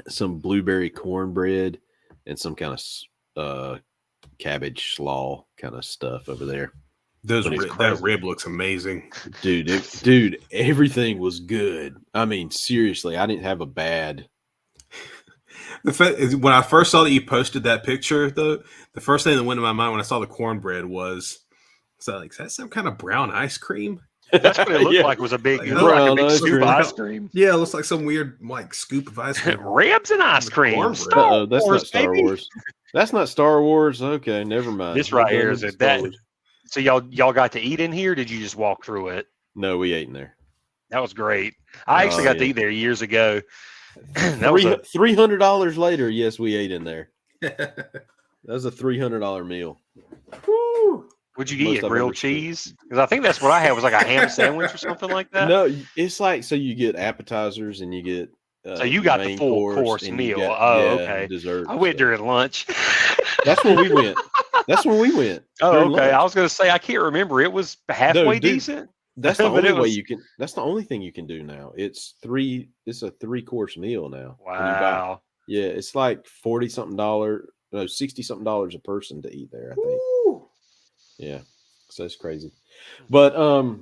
S2: some blueberry cornbread, and some kind of cabbage slaw kind of stuff over there.
S4: That rib looks amazing,
S2: dude. Everything was good. I mean, seriously, I didn't have a bad.
S4: When I first saw that you posted that picture, though, the first thing that went to my mind when I saw the cornbread was like, is that some kind of brown ice cream?
S3: That's what it looked like. Was a big,
S4: like,
S3: it looked like a big scoop of
S4: ice
S3: cream.
S4: Yeah, it looks like some weird like scoop of ice cream.
S3: Ribs and ice cream.
S2: That's not Star Wars. That's not Star Wars. Okay, never mind.
S3: This right here is it. That. So y'all got to eat in here? Or did you just walk through it?
S2: No, we ate in there.
S3: That was great. I actually got to eat there years ago.
S2: That was $300 later. Yes, we ate in there. That was a $300 meal.
S4: Woo.
S3: Would you get grilled cheese? Because I think that's what I had was like a ham sandwich or something like that.
S2: No, it's like so you get appetizers and you get.
S3: So you got the full course meal. Okay.
S2: Dessert.
S3: I went during lunch.
S2: That's when we went.
S3: Oh, okay. I was going to say I can't remember. It was halfway decent.
S2: That's the only way you can. That's the only thing you can do now. It's a 3-course meal now.
S3: Wow.
S2: Yeah, it's like $60-something a person to eat there. I think.
S4: Woo.
S2: Yeah, so it's crazy. But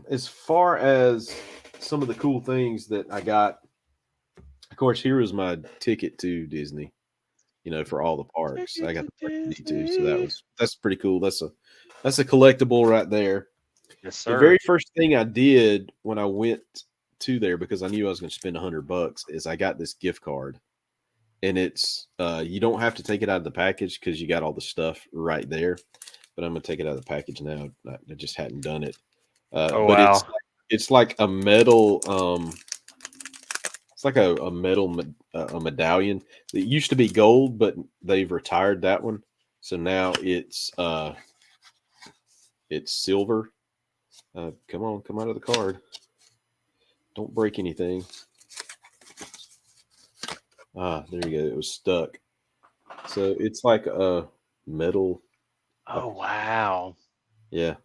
S2: as far as some of the cool things that I got, of course, here was my ticket to Disney. For all the parks. I got the park too, so that's pretty cool. That's a collectible right there.
S3: Yes, sir.
S2: The very first thing I did when I went to there, because I knew I was going to spend $100, is I got this gift card, and it's you don't have to take it out of the package because you got all the stuff right there. But I'm going to take it out of the package now. I just hadn't done it. But it's like a metal. It's like a metal a medallion. It used to be gold, but they've retired that one. So now it's silver. Come on, come out of the card. Don't break anything. There you go. It was stuck. So it's like a metal.
S3: Oh, wow.
S2: Yeah.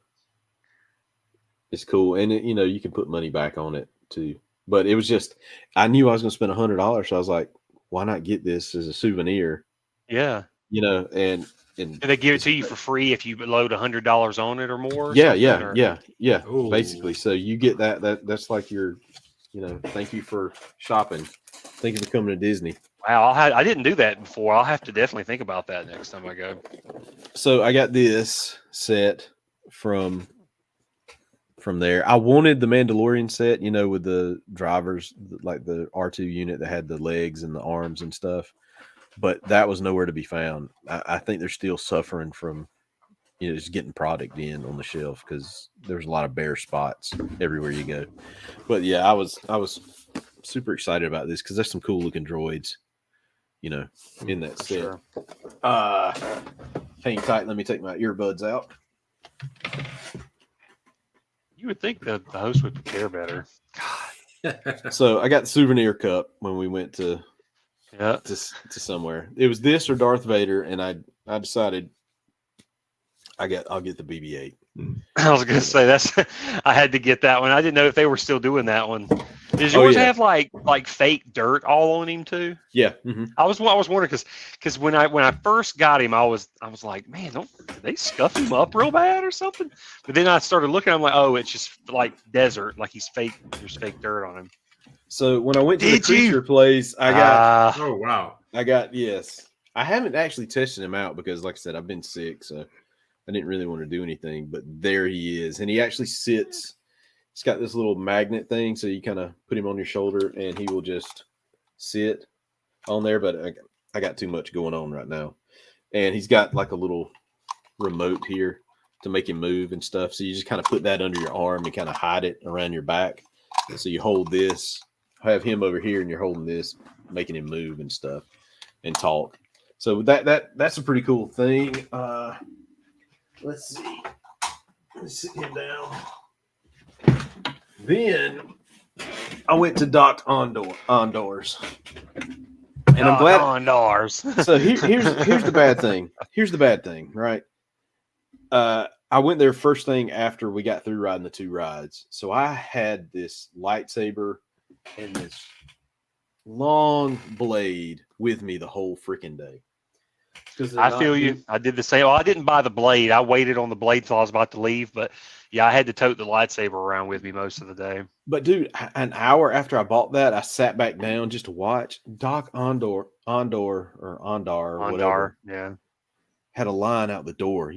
S2: It's cool. And, you can put money back on it too. But it was just, I knew I was going to spend $100. So I was like, why not get this as a souvenir?
S3: Yeah.
S2: And
S3: they give it to you for free if you load $100 on it or more?
S2: Yeah.
S4: Ooh.
S2: Basically. So you get that's like your, thank you for shopping. Thank you for coming to Disney.
S3: Wow. I didn't do that before. I'll have to definitely think about that next time I go.
S2: So I got this set from there. I wanted the Mandalorian set, with the drivers, like the R2 unit that had the legs and the arms and stuff. But that was nowhere to be found. I think they're still suffering from, just getting product in on the shelf because there's a lot of bare spots everywhere you go. But yeah, I was super excited about this because there's some cool looking droids, in that set.
S3: Sure.
S2: Hang tight. Let me take my earbuds out.
S3: You would think that the host would care better.
S2: So I got the souvenir cup when we went to somewhere. It was this or Darth Vader, and I decided I'll get the BB-8.
S3: I was gonna say I had to get that one. I didn't know if they were still doing that one. Does yours have like fake dirt all on him too?
S2: Yeah. Mm-hmm.
S3: I was wondering because when I first got him, I was like, man, did they scuff him up real bad or something? But then I started looking, I'm like, oh, it's just like desert, like he's fake. There's fake dirt on him.
S2: So when I went to the creature place, I got.
S4: Oh wow!
S2: Yes. I haven't actually tested him out because, like I said, I've been sick, so I didn't really want to do anything. But there he is, and he actually sits. He's got this little magnet thing, so you kind of put him on your shoulder, and he will just sit on there. But I got too much going on right now, and he's got like a little remote here to make him move and stuff. So you just kind of put that under your arm and kind of hide it around your back. And so you hold this, have him over here, and you're holding this, making him move and stuff and talk. So that's a pretty cool thing. Let's see. Let's sit him down. Then I went to dok-ondar's, And I'm glad.
S3: Dok-ondars.
S2: So here's the bad thing. Here's the bad thing, right? I went there first thing after we got through riding the 2 rides. So I had this lightsaber and this long blade with me the whole freaking day.
S3: I feel you. I did the same. Well, I didn't buy the blade. I waited on the blade till I was about to leave. But yeah, I had to tote the lightsaber around with me most of the day.
S2: But dude, an hour after I bought that, I sat back down just to watch. Dok-ondar or whatever.
S3: Yeah.
S2: Had a line out the door.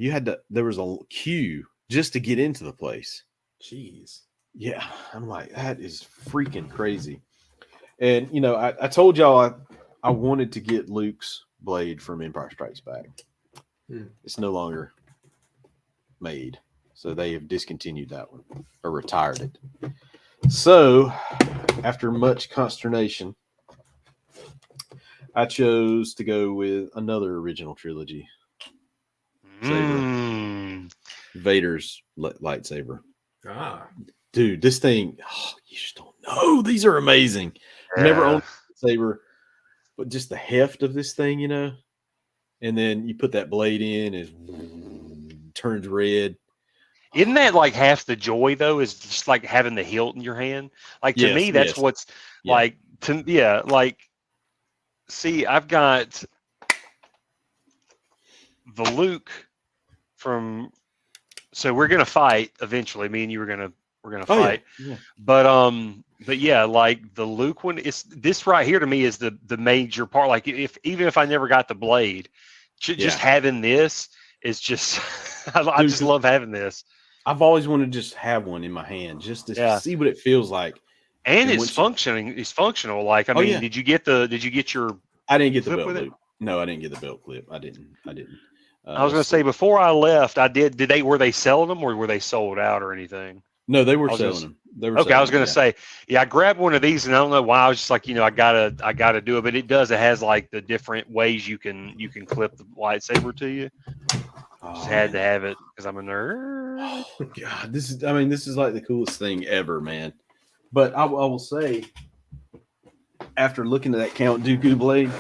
S2: There was a queue just to get into the place.
S4: Jeez.
S2: Yeah. I'm like, that is freaking crazy. And I told y'all I wanted to get Luke's blade from Empire Strikes Back. It's no longer made. So they have discontinued that one or retired it. So after much consternation, I chose to go with another original trilogy. Vader's lightsaber. Dude, this thing, you just don't know. These are amazing.
S3: Yeah.
S2: Never owned a lightsaber, but just the heft of this thing, and then you put that blade in, it turns red.
S3: Isn't that like half the joy though? Is just like having the hilt in your hand. Like to me, that's what's like like. See, I've got the Luke from. So we're gonna fight eventually. Me and you we're gonna fight.
S2: Yeah.
S3: But yeah, like the Luke one is this right here to me is the major part. Like even if I never got the blade, just having this is just I just love having this.
S2: I've always wanted to just have one in my hand just to see what it feels like.
S3: And it's functioning. It's functional. Like I mean, did you get your?
S2: I didn't get the belt loop. No, I didn't get the belt clip. I didn't.
S3: I was gonna say before I left, I did. Were they selling them or were they sold out or anything?
S2: No, they were selling them.
S3: Okay, I was gonna say, I grabbed one of these and I don't know why. I was just like, I gotta do it, but it does. It has like the different ways you can clip the lightsaber to you. Just had to have it because I'm a nerd.
S2: Oh God, this is like the coolest thing ever, man. But I will say, after looking at that Count Dooku blade,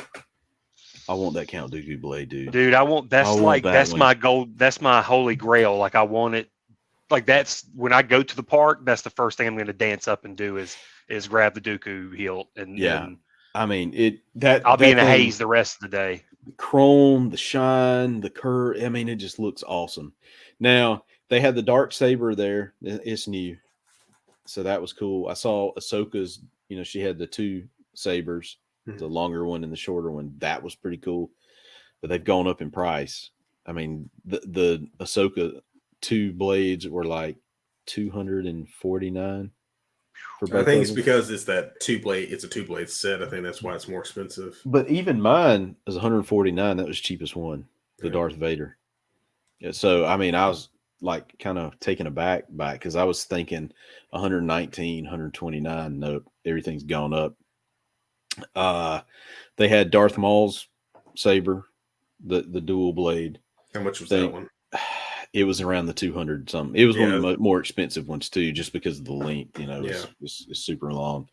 S2: I want that Count Dooku blade, dude.
S3: Dude, that's my goal. That's my holy grail. Like I want it. Like that's when I go to the park. That's the first thing I'm going to dance up and do is grab the Dooku hilt and
S2: I'll
S3: be in a haze the rest of the day.
S2: The chrome, the shine, the curve. I mean, it just looks awesome. Now they had the dark saber there. It's new, so that was cool. I saw Ahsoka's. She had the 2 sabers, the longer one and the shorter one. That was pretty cool. But they've gone up in price. I mean, the Ahsoka 2 blades were like $249.
S4: I think it's because it's that 2-blade. It's a 2-blade set. I think that's why it's more expensive.
S2: But even mine is $149. That was the cheapest one, the Darth Vader. Yeah, so I mean, I was like kind of taken aback by it because I was thinking 119, 129. Nope, everything's gone up. They had Darth Maul's saber, the dual blade.
S4: How much was that one?
S2: It was around the 200 something. It was one of the more expensive ones too, just because of the length. It's super long.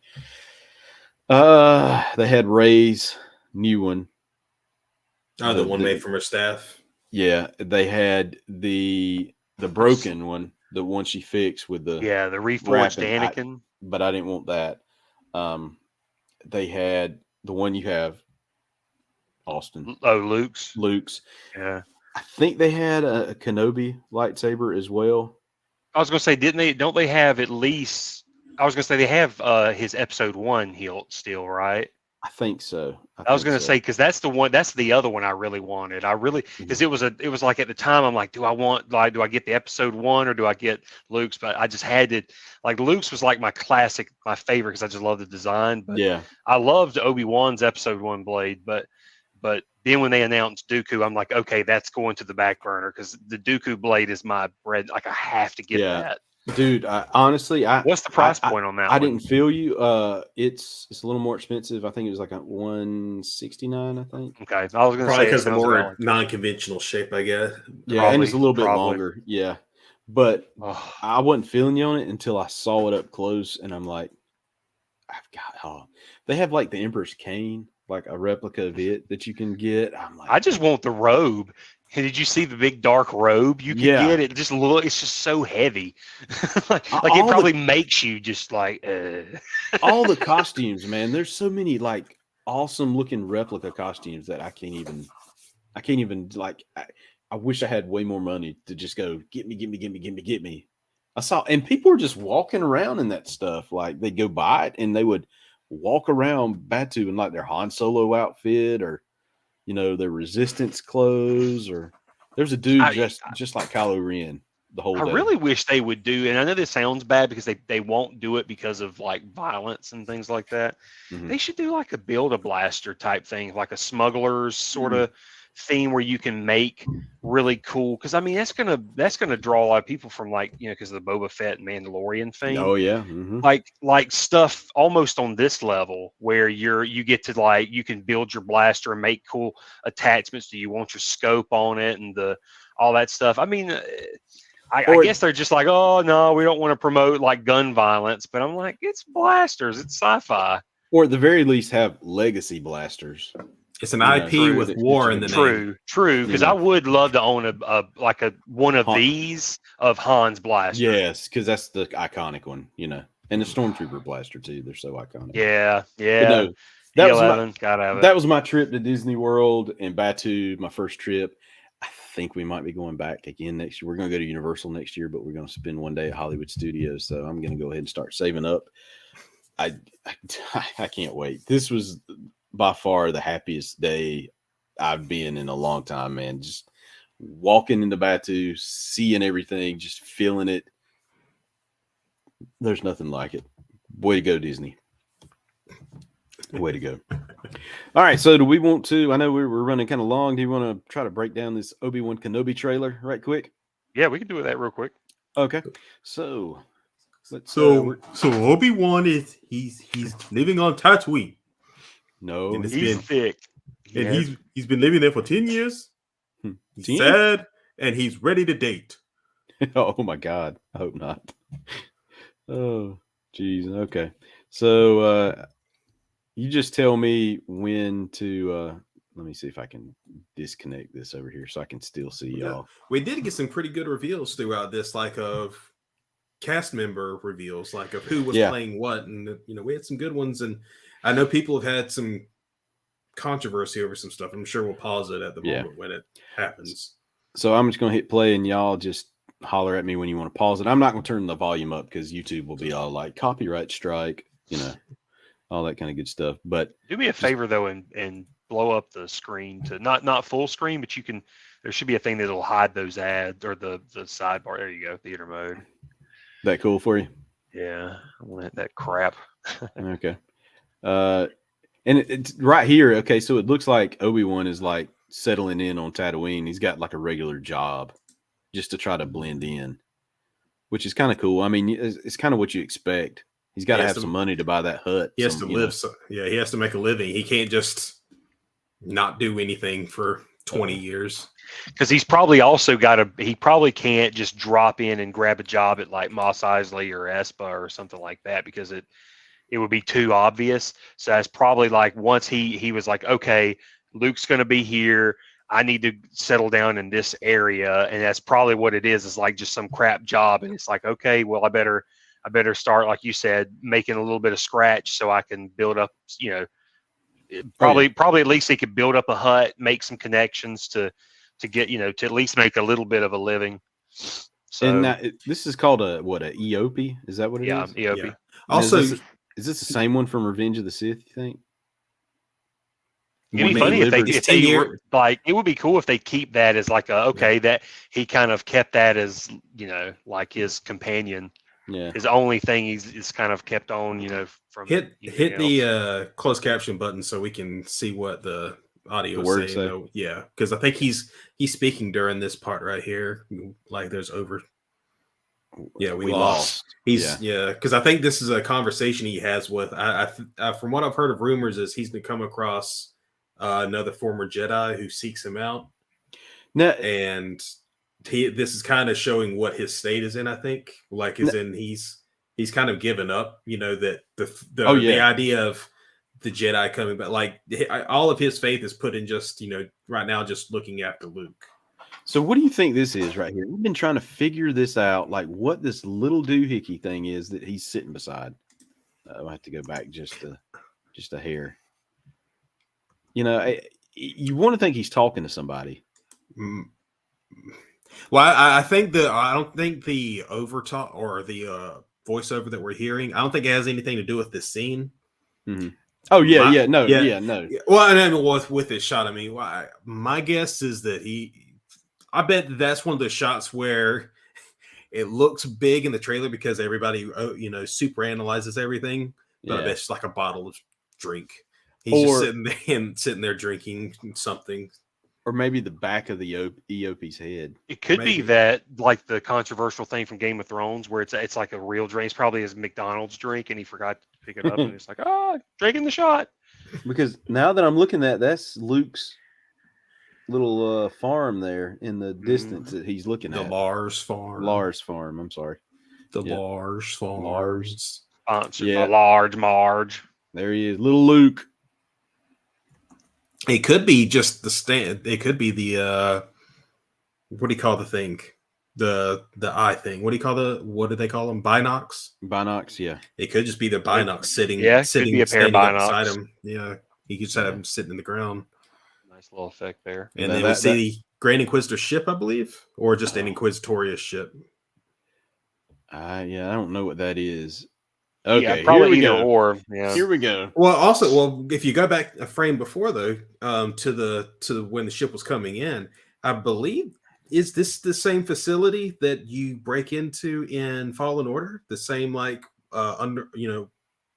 S2: They had Rey's new one.
S4: Oh, the one made from her staff.
S2: Yeah, they had the broken one, the one she fixed with the
S3: the reforged Anakin.
S2: But I didn't want that. They had the one you have, Austin.
S3: Oh, Luke's.
S2: Yeah. I think they had a Kenobi lightsaber as well.
S3: I was going to say, don't they have at least? I was going to say they have his episode 1 hilt still, right?
S2: I think so.
S3: I was going to say because that's the other one I really wanted. Because it was like at the time I'm like, do I get the episode 1 or do I get Luke's? But I just had to like Luke's was like my favorite because I just love the design. But I loved Obi-Wan's episode 1 blade, but then when they announced Dooku, I'm like, okay, that's going to the back burner because the Dooku blade is my bread. Like I have to get that.
S2: Dude, honestly,
S3: what's the price point on that?
S2: I didn't feel you. It's a little more expensive. I think it was like a $169. I think.
S3: Okay, I was going to
S4: probably
S3: say
S4: because the more non-conventional shape, I guess.
S2: Yeah, and it's a little bit longer. Yeah, but I wasn't feeling you on it until I saw it up close, and I'm like, I've got. They have like the Emperor's cane. like a replica of it that you can get. I'm like,
S3: I just want the robe. Hey, did you see the big dark robe you can get? It just it's just so heavy. like it probably makes you just like
S2: all the costumes, man. There's so many like awesome looking replica costumes that I can't even like I wish I had way more money to just go get me. I saw, and people were just walking around in that stuff. Like they go buy it and they would walk around Batu in like their Han Solo outfit or, their Resistance clothes, or there's a dude dressed just like Kylo Ren the whole day.
S3: I really wish they would do, and I know this sounds bad because they won't do it because of like violence and things like that.
S2: Mm-hmm.
S3: They should do like a build a blaster type thing, like a smuggler's sort of theme where you can make really cool, because I mean that's gonna draw a lot of people from like because of the Boba Fett and Mandalorian thing.
S2: Oh yeah. Mm-hmm.
S3: Like stuff almost on this level where you get to like you can build your blaster and make cool attachments. Do you want your scope on it and all that stuff? I mean, I guess they're just like, oh no, we don't want to promote like gun violence, but I'm like, it's blasters, it's sci-fi.
S2: Or at the very least have legacy blasters.
S4: It's an IP with war in the name.
S3: True. Because I would love to own a one of these of Han's blaster.
S2: Yes, because that's the iconic one, and the Stormtrooper blaster too. They're so iconic.
S3: Yeah.
S2: No,
S3: that
S2: was my trip to Disney World and Batu. My first trip. I think we might be going back again next year. We're going to go to Universal next year, but we're going to spend one day at Hollywood Studios. So I'm going to go ahead and start saving up. I can't wait. This was by far the happiest day I've been in a long time, man. Just walking into Batu, seeing everything, just feeling it. There's nothing like it. Way to go, Disney. Way to go. All right, so do we want to, I know we're running kind of long. Do you want to try to break down this Obi-Wan Kenobi trailer right quick?
S3: Yeah, we can do that real quick.
S2: Okay. So
S4: Obi-Wan he's living on Tatooine.
S2: No,
S3: and he's thick.
S4: And he's been living there for 10 years. He's
S2: 10?
S4: sad and he's ready to date.
S2: Oh my God. I hope not. Oh, geez. Okay. So you just tell me when to let me see if I can disconnect this over here so I can still see y'all.
S4: We did get some pretty good reveals throughout this, like of cast member reveals, like of who was playing what, and we had some good ones, and I know people have had some controversy over some stuff. I'm sure we'll pause it at the moment when it happens.
S2: So I'm just going to hit play and y'all just holler at me when you want to pause it. I'm not going to turn the volume up because YouTube will be all like copyright strike, all that kind of good stuff. But
S3: do me a favor though and blow up the screen to not full screen, but there should be a thing that'll hide those ads or the sidebar. There you go, theater mode.
S2: That cool for you?
S3: Yeah, I want that crap.
S2: Okay. And it's right here. Okay, so it looks like Obi-Wan is like settling in on Tatooine. He's got like a regular job just to try to blend in, which is kind of cool. I mean, it's kind of what you expect. He's got to have some money to buy that hut.
S4: He has to live. He has to make a living. He can't just not do anything for 20 years.
S3: Because he's probably also he probably can't just drop in and grab a job at like Mos Eisley or Espa or something like that, because it would be too obvious. So that's probably like once he was like, okay, Luke's going to be here. I need to settle down in this area. And that's probably what it is like just some crap job. And it's like, okay, well, I better start, like you said, making a little bit of scratch so I can build up, probably at least he could build up a hut, make some connections to get, to at least make a little bit of a living. So
S2: and this is called a EOP? Is that what it is?
S3: Yeah, EOP.
S4: Yeah. Also,
S2: is this the same one from Revenge of the Sith, you think?
S3: It'd be funny if they were, like, it would be cool if they keep that as like that he kind of kept that as, like his companion.
S2: Yeah.
S3: His only thing is kind of kept on, from
S4: hit the closed caption button so we can see what the audio is saying. Yeah, because I think he's speaking during this part right here. Like there's over. Yeah, we lost. Because I think this is a conversation he has with. I from what I've heard of rumors is he's going to come across another former Jedi who seeks him out. And this is kind of showing what his state is in. I think, like, in he's kind of given up. That the idea of the Jedi coming back. Like all of his faith is put in just right now, just looking after Luke.
S2: So what do you think this is right here? We've been trying to figure this out, like what this little doohickey thing is that he's sitting beside. I'll have to go back just a hair. You want to think he's talking to somebody.
S4: Well, I think I don't think the overtalk or the voiceover that we're hearing, I don't think it has anything to do with this scene.
S2: Mm-hmm. Oh yeah, no.
S4: Well, and then with this shot, I mean, my guess is that I bet that's one of the shots where it looks big in the trailer because everybody, super analyzes everything. But I bet it's like a bottle of drink. He's just sitting there drinking something.
S2: Or maybe the back of the EOP's head.
S3: It could be that, like the controversial thing from Game of Thrones, where it's like a real drink. It's probably his McDonald's drink, and he forgot to pick it up, and it's like, drinking the shot.
S2: Because now that I'm looking at, that's Luke's little farm there in the distance that he's looking at.
S4: The Lars farm.
S2: I'm sorry.
S4: The Lars farm.
S2: Lars.
S3: Sponsored by Large Marge.
S2: There he is, little Luke.
S4: It could be just the stand. It could be the what do you call the thing? The eye thing. What do they call them? Binocs?
S2: Binocs, yeah.
S4: It could just be the binocs sitting.
S3: Yeah, could be a pair of binocs
S4: beside him. Yeah, he could just have him sitting in the ground.
S3: Nice little effect there.
S4: And then we see the Grand Inquisitor ship, I believe, or just an Inquisitorious ship.
S2: I don't know what that is. Okay,
S3: yeah, probably either
S2: go.
S3: or. Yeah.
S2: Here we go.
S4: Well, if you go back a frame before though, to when the ship was coming in, I believe is this the same facility that you break into in Fallen Order? The same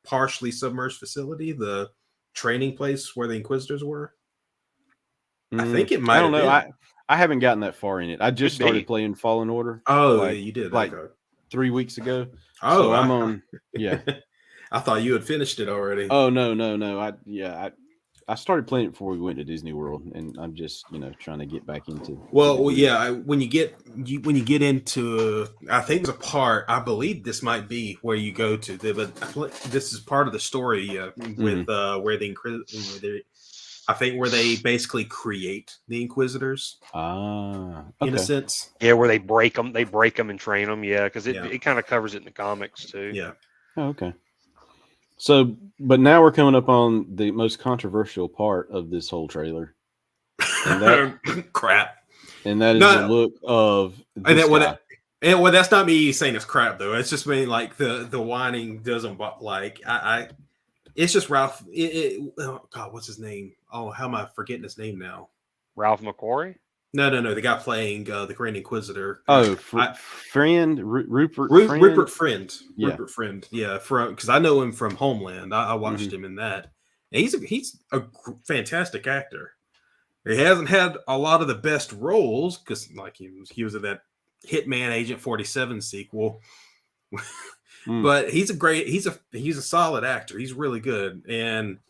S4: partially submerged facility, the training place where the Inquisitors were. I think it might.
S2: I don't know. I haven't gotten that far in it. I just started playing Fallen Order.
S4: Oh, you did
S2: like 3 weeks ago.
S4: Oh,
S2: so I'm on. Yeah,
S4: I thought you had finished it already.
S2: Oh no. I started playing it before we went to Disney World, and I'm just trying to get back into.
S4: Well, yeah. When you get into, I think there's a part. I believe this might be where you go to, but this is part of the story with where the Inquisitors. I think where they basically create the Inquisitors.
S2: Okay.
S4: In a sense.
S3: Yeah, where they break them and train them. Yeah, because it kind of covers it in the comics too.
S4: Yeah.
S2: Oh, okay. So, but now we're coming up on the most controversial part of this whole trailer.
S4: And that, crap.
S2: And that is the look of this guy.
S4: Well, that's not me saying it's crap though. It's just me like the whining doesn't like I it's just Ralph. Oh God, what's his name? Oh, how am I forgetting his name now?
S3: Ralph McQuarrie?
S4: No. The guy playing the Grand Inquisitor.
S2: Oh, Rupert Friend.
S4: Rupert Friend.
S2: Yeah.
S4: Rupert Friend. Yeah, because I know him from Homeland. I watched him in that. And he's a fantastic actor. He hasn't had a lot of the best roles because, like, he was in that Hitman Agent 47 sequel. But he's a solid actor. He's really good. And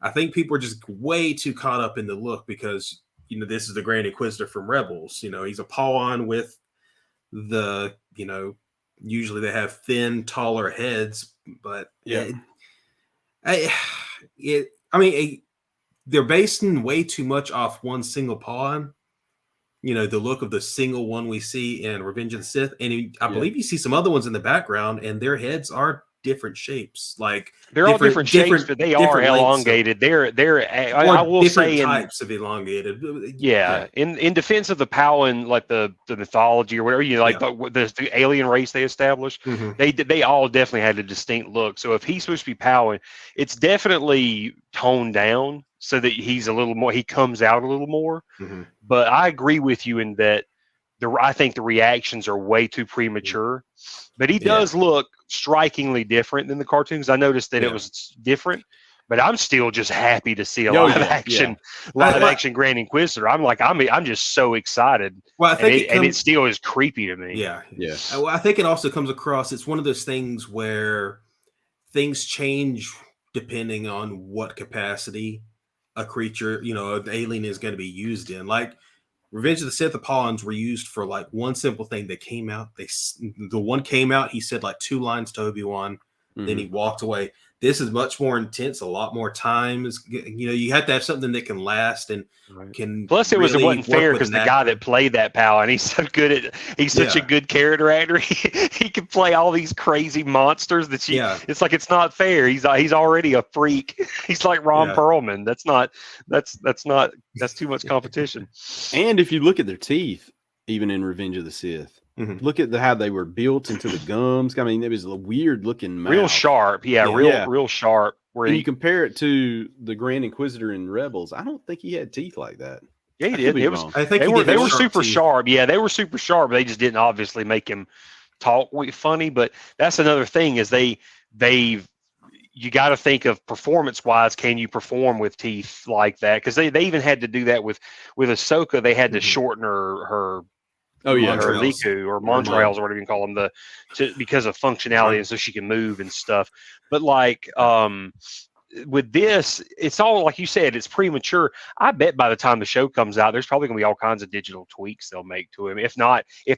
S4: I think people are just way too caught up in the look because, this is the Grand Inquisitor from Rebels. He's a Pawn with the, usually they have thin, taller heads, but they're basing way too much off one single Pawn. The look of the single one we see in Revenge of the Sith. And I believe you see some other ones in the background, and their heads are different shapes. Like
S3: they're all different shapes, but they are elongated. I will say
S4: types of elongated.
S3: Yeah. In defense of the Palin, like the mythology or whatever, the alien race they established, they all definitely had a distinct look. So if he's supposed to be Palin, it's definitely toned down so that he's a little more. He comes out a little more. But I agree with you in that I think the reactions are way too premature. But he does look strikingly different than the cartoons. I noticed that it was different, but I'm still just happy to see a live action Grand Inquisitor. I'm just so excited.
S4: Well, I think
S3: it still is creepy to me.
S4: Yeah. Well, I think it also comes across. It's one of those things where things change depending on what capacity a creature, an alien is going to be used in. Like Revenge of the Sith, the Pawns were used for like one simple thing. They came out. The one came out. He said like 2 lines to Obi-Wan. Then he walked away. This is much more intense, a lot more times. You know, you have to have something that can last and can.
S3: Plus, it
S4: really
S3: wasn't fair
S4: work with
S3: because the
S4: an
S3: guy
S4: actor.
S3: that played that pal, and he's so good at, he's such a good character actor. He can play all these crazy monsters that it's like it's not fair. He's already a freak. He's like Ron Perlman. That's too much competition.
S2: And if you look at their teeth, even in Revenge of the Sith. Look at how they were built into the gums. I mean, it was a weird looking mouth.
S3: Real sharp. Real sharp.
S2: Where you compare it to the Grand Inquisitor in Rebels, I don't think he had teeth like that.
S3: Yeah, he did.
S4: I think
S3: they were super sharp. Yeah, they were super sharp. They just didn't obviously make him talk funny. But that's another thing is you got to think of performance wise. Can you perform with teeth like that? Because they even had to do that with Ahsoka. They had to shorten her.
S2: Oh yeah,
S3: or Liku or Montrails or whatever you can call them, because of functionality and so she can move and stuff. But like with this, it's all like you said, it's premature. I bet by the time the show comes out, there's probably gonna be all kinds of digital tweaks they'll make to him. If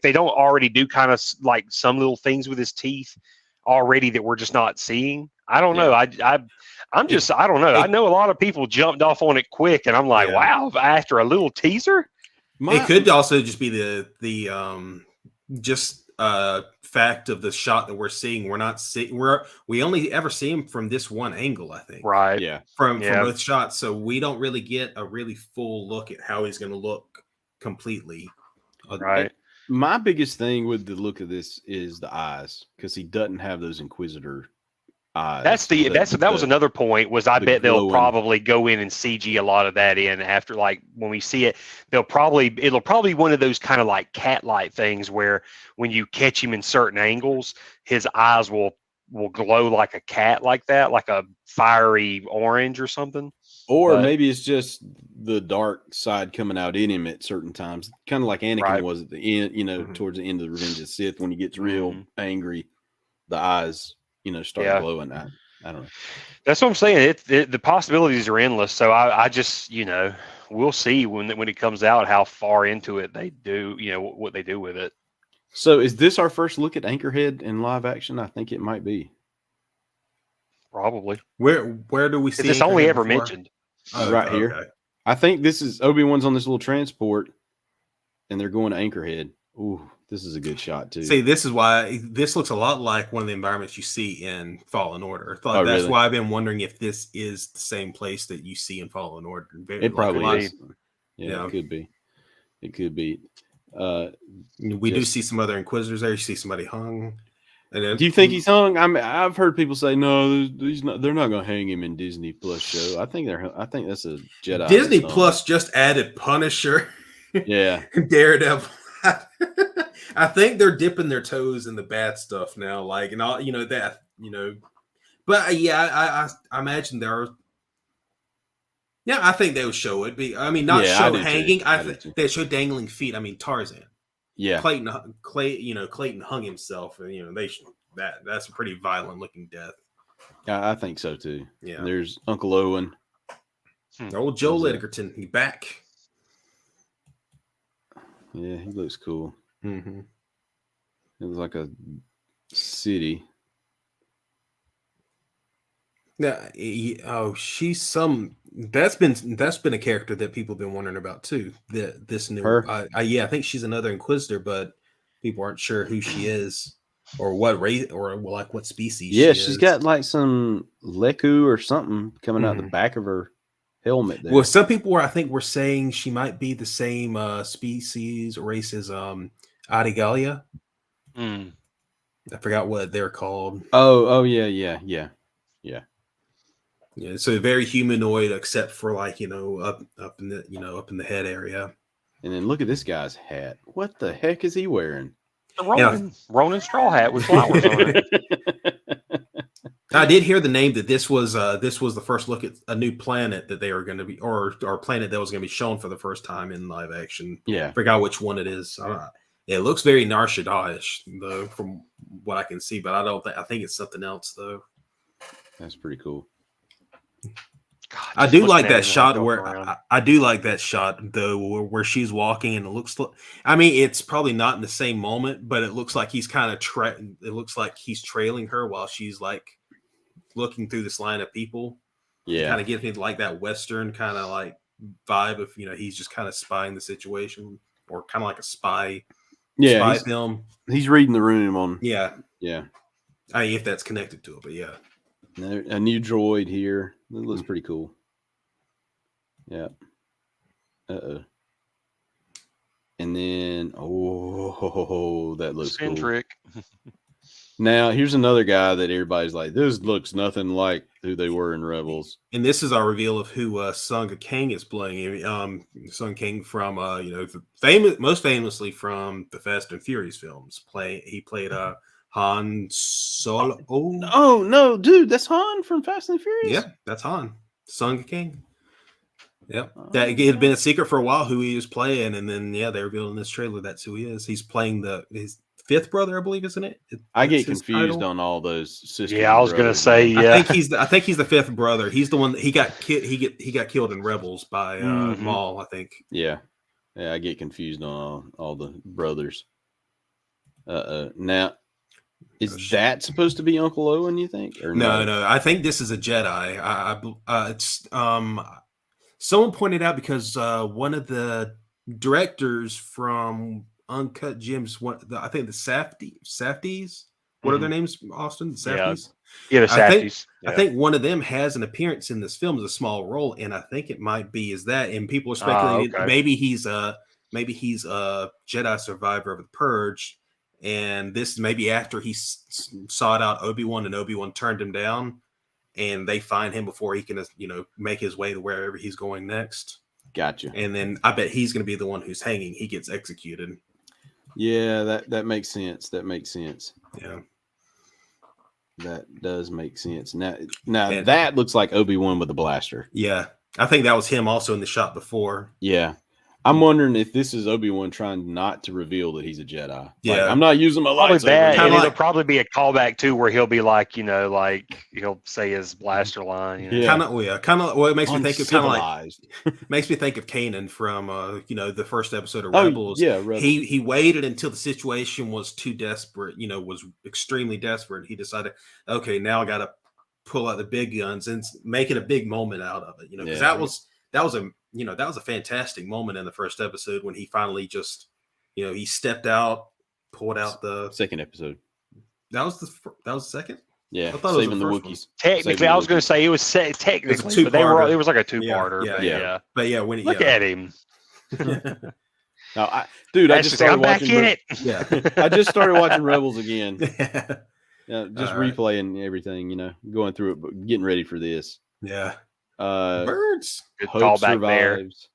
S3: they don't already do kind of like some little things with his teeth already that we're just not seeing. I don't know. I don't know. I know a lot of people jumped off on it quick, and I'm like, wow, after a little teaser.
S4: It could also just be the fact of the shot that we're seeing. We're not seeing. We only ever see him from this one angle, I think.
S3: Right.
S2: Yeah.
S4: From both shots, so we don't really get a really full look at how he's going to look completely.
S3: Right.
S2: My biggest thing with the look of this is the eyes, because he doesn't have those Inquisitor eyes.
S3: That was another point. I bet they'll probably go in and CG a lot of that in after, like when we see it. It'll probably be one of those kind of like cat light things where when you catch him in certain angles, his eyes will glow like a cat, like that, like a fiery orange or something.
S2: Or maybe it's just the dark side coming out in him at certain times, kind of like Anakin was at the end. Towards the end of the Revenge of the Sith, when he gets real angry, the eyes start glowing. I don't know.
S3: That's what I'm saying. The possibilities are endless. So I just, we'll see when it comes out how far into it they do, what they do with it.
S2: So is this our first look at Anchorhead in live action? I think it might be.
S3: Probably.
S4: Where do we see
S3: this only ever mentioned?
S2: Right here. Okay. I think this is Obi-Wan's on this little transport, and they're going to Anchorhead. Ooh. This is a good shot too.
S4: See, this is why this looks a lot like one of the environments you see in Fallen Order. That's
S2: really?
S4: why I've been wondering if this is the same place that you see in Fallen Order.
S2: It probably is. Yeah, it could be. It could be.
S4: We do see some other Inquisitors there. You see somebody hung. And then,
S2: do you think he's hung? I've heard people say no. They're not going to hang him in Disney Plus show. I think that's a Jedi.
S4: Disney Plus just added Punisher.
S2: Yeah,
S4: Daredevil. I think they're dipping their toes in the bad stuff now, like, and all, but I imagine there are. Yeah, I think they would show it. Not show hanging. I think they show dangling feet. I mean, Tarzan.
S2: Yeah,
S4: Clayton hung himself, and that's a pretty violent looking death.
S2: I think so too.
S4: Yeah,
S2: there's Uncle Owen,
S4: old Joel Edgerton. He's back.
S2: Yeah, he looks cool.
S4: Mm-hmm.
S2: It was like a city.
S4: Yeah. She's some. That's been a character that people have been wondering about too. This new.
S2: Her?
S4: I think she's another Inquisitor, but people aren't sure who she is or what race or like what species.
S2: Yeah, she's got like some Leku or something coming out the back of her helmet there.
S4: Well, some people were saying she might be the same species or race as Adigalia. I forgot what they're called.
S2: Oh yeah.
S4: Yeah, so very humanoid, except for like up in the head area.
S2: And then look at this guy's hat. What the heck is he wearing?
S3: A Ronin straw hat with flowers on it.
S4: I did hear the name that this was the first look at a new planet that they were going to be, or a planet that was going to be shown for the first time in live action.
S2: Yeah,
S4: I forgot which one it is. It looks very Nar Shaddaa-ish though, from what I can see, but I think it's something else though.
S2: That's pretty cool.
S3: God,
S4: I do like that shot I do like that shot though, where she's walking and it looks like, it's probably not in the same moment, but it looks like he's kind of it looks like he's trailing her while she's like looking through this line of people.
S2: Yeah,
S4: Kind of gives me like that Western kind of like vibe of, he's just kind of spying the situation, or kind of like a spy film.
S2: He's reading the room on.
S4: Yeah.
S2: I
S4: mean, if that's connected to it, but yeah.
S2: A new droid here. That looks pretty cool. Yeah. Uh-oh. And then, that looks
S3: Centric.
S2: Cool. Now, here's another guy that everybody's like, this looks nothing like who they were in Rebels.
S4: And this is our reveal of who Sung Kang is playing. Sung Kang from, most famously from the Fast and Furious films. He played Han Solo.
S2: Oh, no, dude, that's Han from Fast and Furious?
S4: Yeah, that's Han. Sung Kang. Yep. That it had been a secret for a while who he was playing, and then they revealed in this trailer that's who he is. He's playing his fifth brother, I believe, isn't it?
S2: I get confused on all those sisters.
S3: Yeah, I was gonna say, yeah.
S4: I think he's the fifth brother. He's the one that he got killed in Rebels by Maul, I think.
S2: Yeah, I get confused on all the brothers. Now, is that supposed to be Uncle Owen? You think? Or
S4: no. I think this is a Jedi. It's someone pointed out because one of the directors from Uncut Gems, I think the Safdies. What are their names, Austin? The Safdies?
S3: Yeah, the Safdies.
S4: I think one of them has an appearance in this film as a small role, and I think it might be that. And people are speculating maybe he's a Jedi survivor of the Purge, and this maybe after he sought out Obi-Wan and Obi-Wan turned him down, and they find him before he can make his way to wherever he's going next.
S2: Gotcha.
S4: And then I bet he's going to be the one who's hanging. He gets executed.
S2: Yeah, that makes sense.
S4: Yeah.
S2: That does make sense. Now that looks like Obi-Wan with a blaster.
S4: Yeah. I think that was him also in the shot before.
S2: Yeah. I'm wondering if this is Obi-Wan trying not to reveal that he's a Jedi.
S4: Yeah.
S2: Like, I'm not using my lightsaber.
S3: That, and it'll probably be a callback too, where he'll be like, he'll say his blaster line.
S4: Kind of. Well, it makes me think of makes me think of Kanan from the first episode of Rebels.
S2: Yeah, Rebels.
S4: He waited until the situation was too desperate. Was extremely desperate. He decided, okay, now I got to pull out the big guns and make it a big moment out of it. Because that was a fantastic moment in the first episode when he finally just, he stepped out, pulled out the
S2: second episode.
S4: That was the second.
S2: Yeah,
S4: I thought
S2: saving
S4: it was
S2: the Wookiees.
S3: Technically, I was going to say it was technically, but it was like a two-parter.
S4: Yeah. But yeah, when
S3: look at him.
S2: No, I just started watching it.
S4: Yeah,
S2: I just started watching Rebels again. Just replaying everything, going through it, but getting ready for this.
S4: Yeah.
S3: Birds. Good
S2: Hope
S3: call back
S2: survives.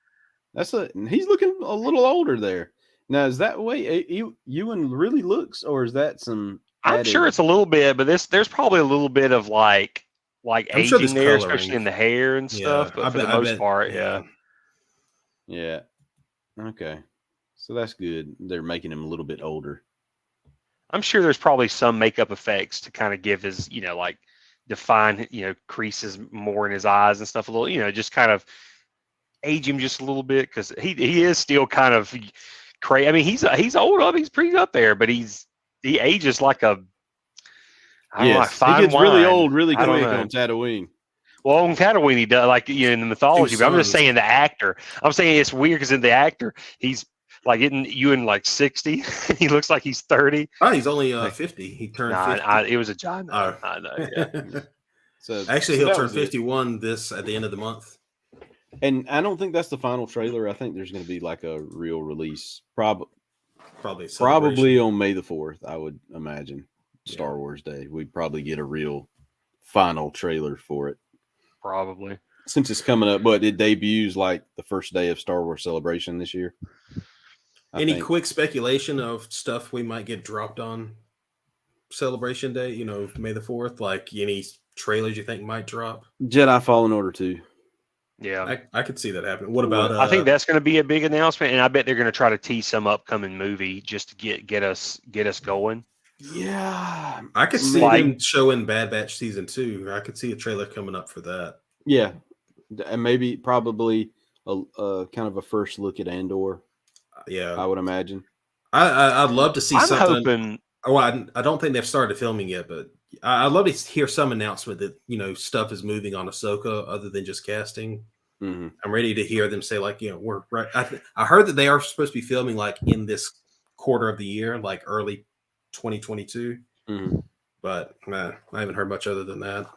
S2: There. He's looking a little older there. Now, is that the way Ewan really looks, or is that some?
S3: I'm sure it's a little bit, but there's probably a little bit of like aging there, especially in the hair and stuff. But for the most part, yeah.
S2: Yeah. Okay. So that's good. They're making him a little bit older.
S3: I'm sure there's probably some makeup effects to kind of give his, define, creases more in his eyes and stuff a little, just kind of age him just a little bit, because he is still kind of crazy. I mean, he's old up, he's pretty up there, but he ages like a
S2: he gets really old really quick on Tatooine.
S3: Well, on Tatooine he does, like in the mythology, but I'm just saying the actor. I'm saying it's weird because in the actor he's like Ewan like 60. He looks like he's 30.
S4: Oh, he's only 50. He turned 50.
S3: It was a John. I know. Yeah.
S4: So actually, he'll turn 51 at the end of the month.
S2: And I don't think that's the final trailer. I think there's going to be like a real release, probably on May the 4th. I would imagine Star Wars Day. We'd probably get a real final trailer for it.
S3: Probably,
S2: since it's coming up. But it debuts like the first day of Star Wars Celebration this year.
S4: Any quick speculation of stuff we might get dropped on Celebration Day? May the 4th. Like any trailers you think might drop?
S2: Jedi Fallen Order 2.
S3: Yeah,
S4: I could see that happening. What about?
S3: I think that's going to be a big announcement, and I bet they're going to try to tease some upcoming movie just to get us going.
S2: Yeah,
S4: I could see them showing Bad Batch season 2. I could see a trailer coming up for that.
S2: Yeah, and probably a kind of a first look at Andor.
S4: Yeah,
S2: I would imagine.
S4: I'd love to see something.
S3: Hoping.
S4: Well, I don't think they've started filming yet, but I'd love to hear some announcement that stuff is moving on Ahsoka other than just casting.
S2: Mm-hmm.
S4: I'm ready to hear them say we're right. I heard that they are supposed to be filming in this quarter of the year, like early 2022.
S2: Mm-hmm.
S4: But I haven't heard much other than that.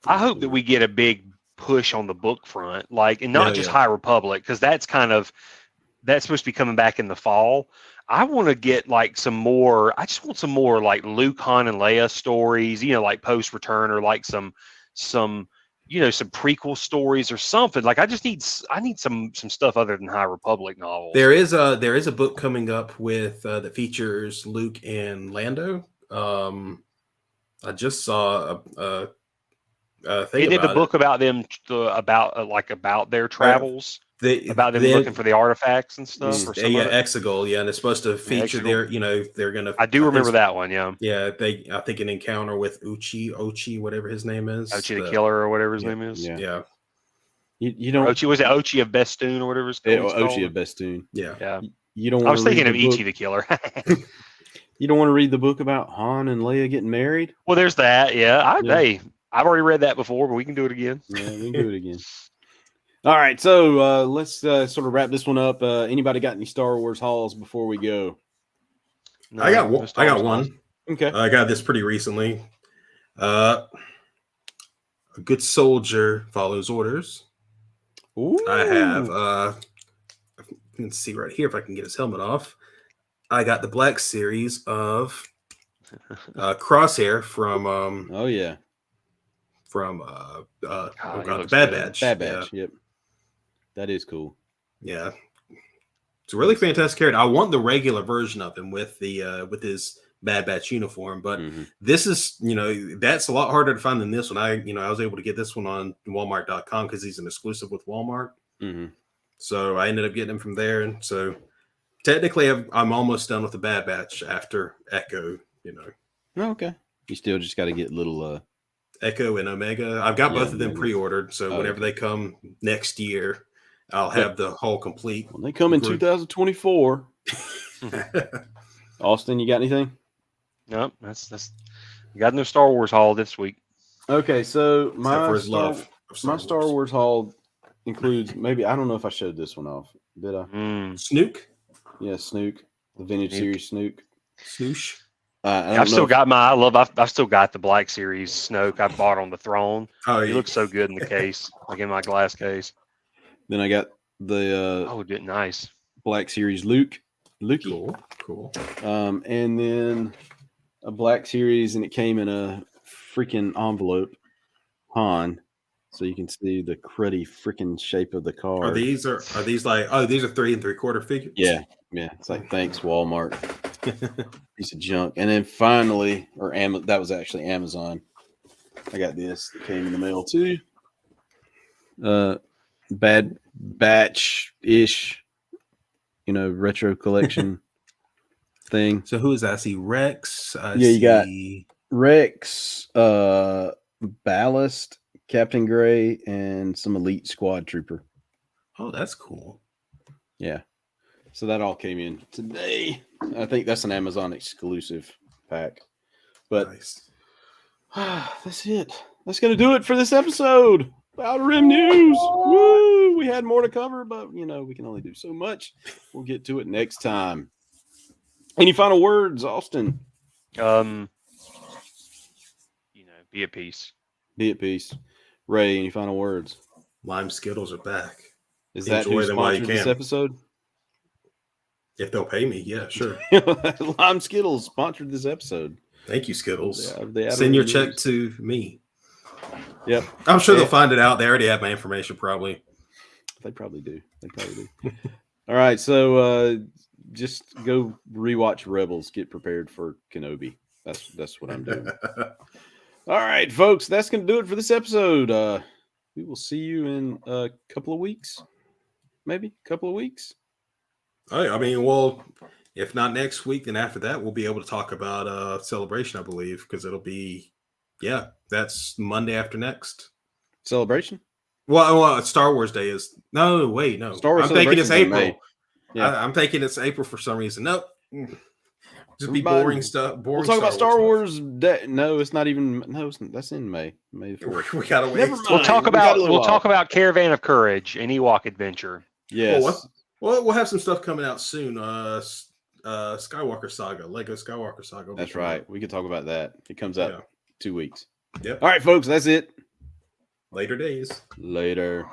S3: I hope that we get a big push on the book front, and not just High Republic, because that's supposed to be coming back in the fall. I want to get some more. I just want some more Luke, Han, and Leia stories, post return, or some some prequel stories or something. I need some stuff other than High Republic novels.
S4: There is a book coming up with that features Luke and Lando. I just saw a thing.
S3: They did a book about them, about their travels. About them looking for the artifacts and stuff. Or
S4: Exegol, and it's supposed to feature their, they're gonna.
S3: I do remember that one, yeah.
S4: Yeah, I think an encounter with Ochi, whatever his name is,
S3: Ochi the Killer or whatever his name is.
S2: Yeah. You don't.
S3: Ochi, was it Ochi of Bestoon or whatever it's called?
S2: Ochi of Bestoon.
S3: Yeah.
S2: You don't.
S3: I was thinking of Ichi the Killer.
S2: You don't want to read the book about Han and Leia getting married?
S3: Well, there's that. Yeah. Hey, I've already read that before, but we can do it again.
S2: Yeah, we can do it again. All right, so let's sort of wrap this one up. Anybody got any Star Wars hauls before we go?
S4: No, I got one.
S2: Okay,
S4: I got this pretty recently. A good soldier follows orders.
S2: Ooh.
S4: I have. Let's see right here if I can get his helmet off. I got the Black Series of Crosshair from. From Bad Batch.
S2: Bad Batch. Yep. That is cool.
S4: Yeah, it's a really fantastic character. I want the regular version of him with his Bad Batch uniform, but this is that's a lot harder to find than this one. I was able to get this one on Walmart.com because he's an exclusive with Walmart. So I ended up getting him from there, and so technically I'm almost done with the Bad Batch after Echo.
S2: Oh, okay. You still just got to get little
S4: Echo and Omega. I've got both of them pre-ordered, so whenever they come next year, I'll have the whole complete.
S2: When they come in 2024. Austin, you got anything?
S3: Nope. That's. You got no Star Wars haul this week.
S2: Okay, so my
S4: Star
S2: Wars haul includes maybe I don't know if I showed this one off. Did I?
S4: Snook.
S2: Yeah, Snook, the vintage series Snook.
S4: Swoosh.
S3: I've still got I've still got the Black Series Snoke I bought on the throne.
S4: Oh,
S3: he looks so good in the case, in my glass case.
S2: Then I got the
S3: nice
S2: Black Series Luke.
S4: Cool.
S2: And then a Black Series, and it came in a freaking envelope. Han, so you can see the cruddy freaking shape of the car.
S4: Are these like these are 3 3/4 figures?
S2: Yeah. It's like thanks Walmart. Piece of junk. And then finally, that was actually Amazon. I got this that came in the mail too. Bad Batch-ish, retro collection thing.
S4: So who is that? I see Rex.
S2: You got Rex, Ballast, Captain Gray, and some Elite Squad Trooper.
S4: Oh, that's cool.
S2: Yeah. So that all came in today. I think that's an Amazon exclusive pack. But
S4: nice.
S2: That's it. That's going to do it for this episode. Outer Rim News. Woo! We had more to cover, but, we can only do so much. We'll get to it next time. Any final words, Austin?
S3: Be at peace.
S2: Be at peace. Ray, any final words?
S4: Lime Skittles are back.
S2: Is that who sponsored this episode?
S4: If they'll pay me, yeah, sure.
S2: Lime Skittles sponsored this episode.
S4: Thank you, Skittles.
S2: Yeah,
S4: send your check to me.
S2: Yep.
S4: I'm sure they'll find it out. They already have my information, probably.
S2: They probably do. All right, so just go rewatch Rebels. Get prepared for Kenobi. That's what I'm doing. All right, folks, that's going to do it for this episode. We will see you in a couple of weeks. Maybe a couple of weeks.
S4: I mean, well, if not next week, then after that, we'll be able to talk about Celebration, I believe, because it'll be, that's Monday after next.
S2: Celebration?
S4: Well, Star Wars Day is, no. Star Wars I'm thinking it's April.
S2: Yeah.
S4: I'm thinking it's April for some reason. Nope. Just be boring stuff. Boring.
S2: We'll talk about Star Wars. No, it's not even. No, that's in May. May the 4th.
S4: We gotta wait.
S2: Never mind.
S3: We'll talk about Caravan of Courage and Ewok Adventure.
S2: Yes.
S4: Well, we'll have some stuff coming out soon. Skywalker Saga, Lego Skywalker Saga.
S2: That's right. We can talk about that. It comes out 2 weeks.
S4: Yep.
S2: All right, folks. That's it.
S4: Later days.
S2: Later.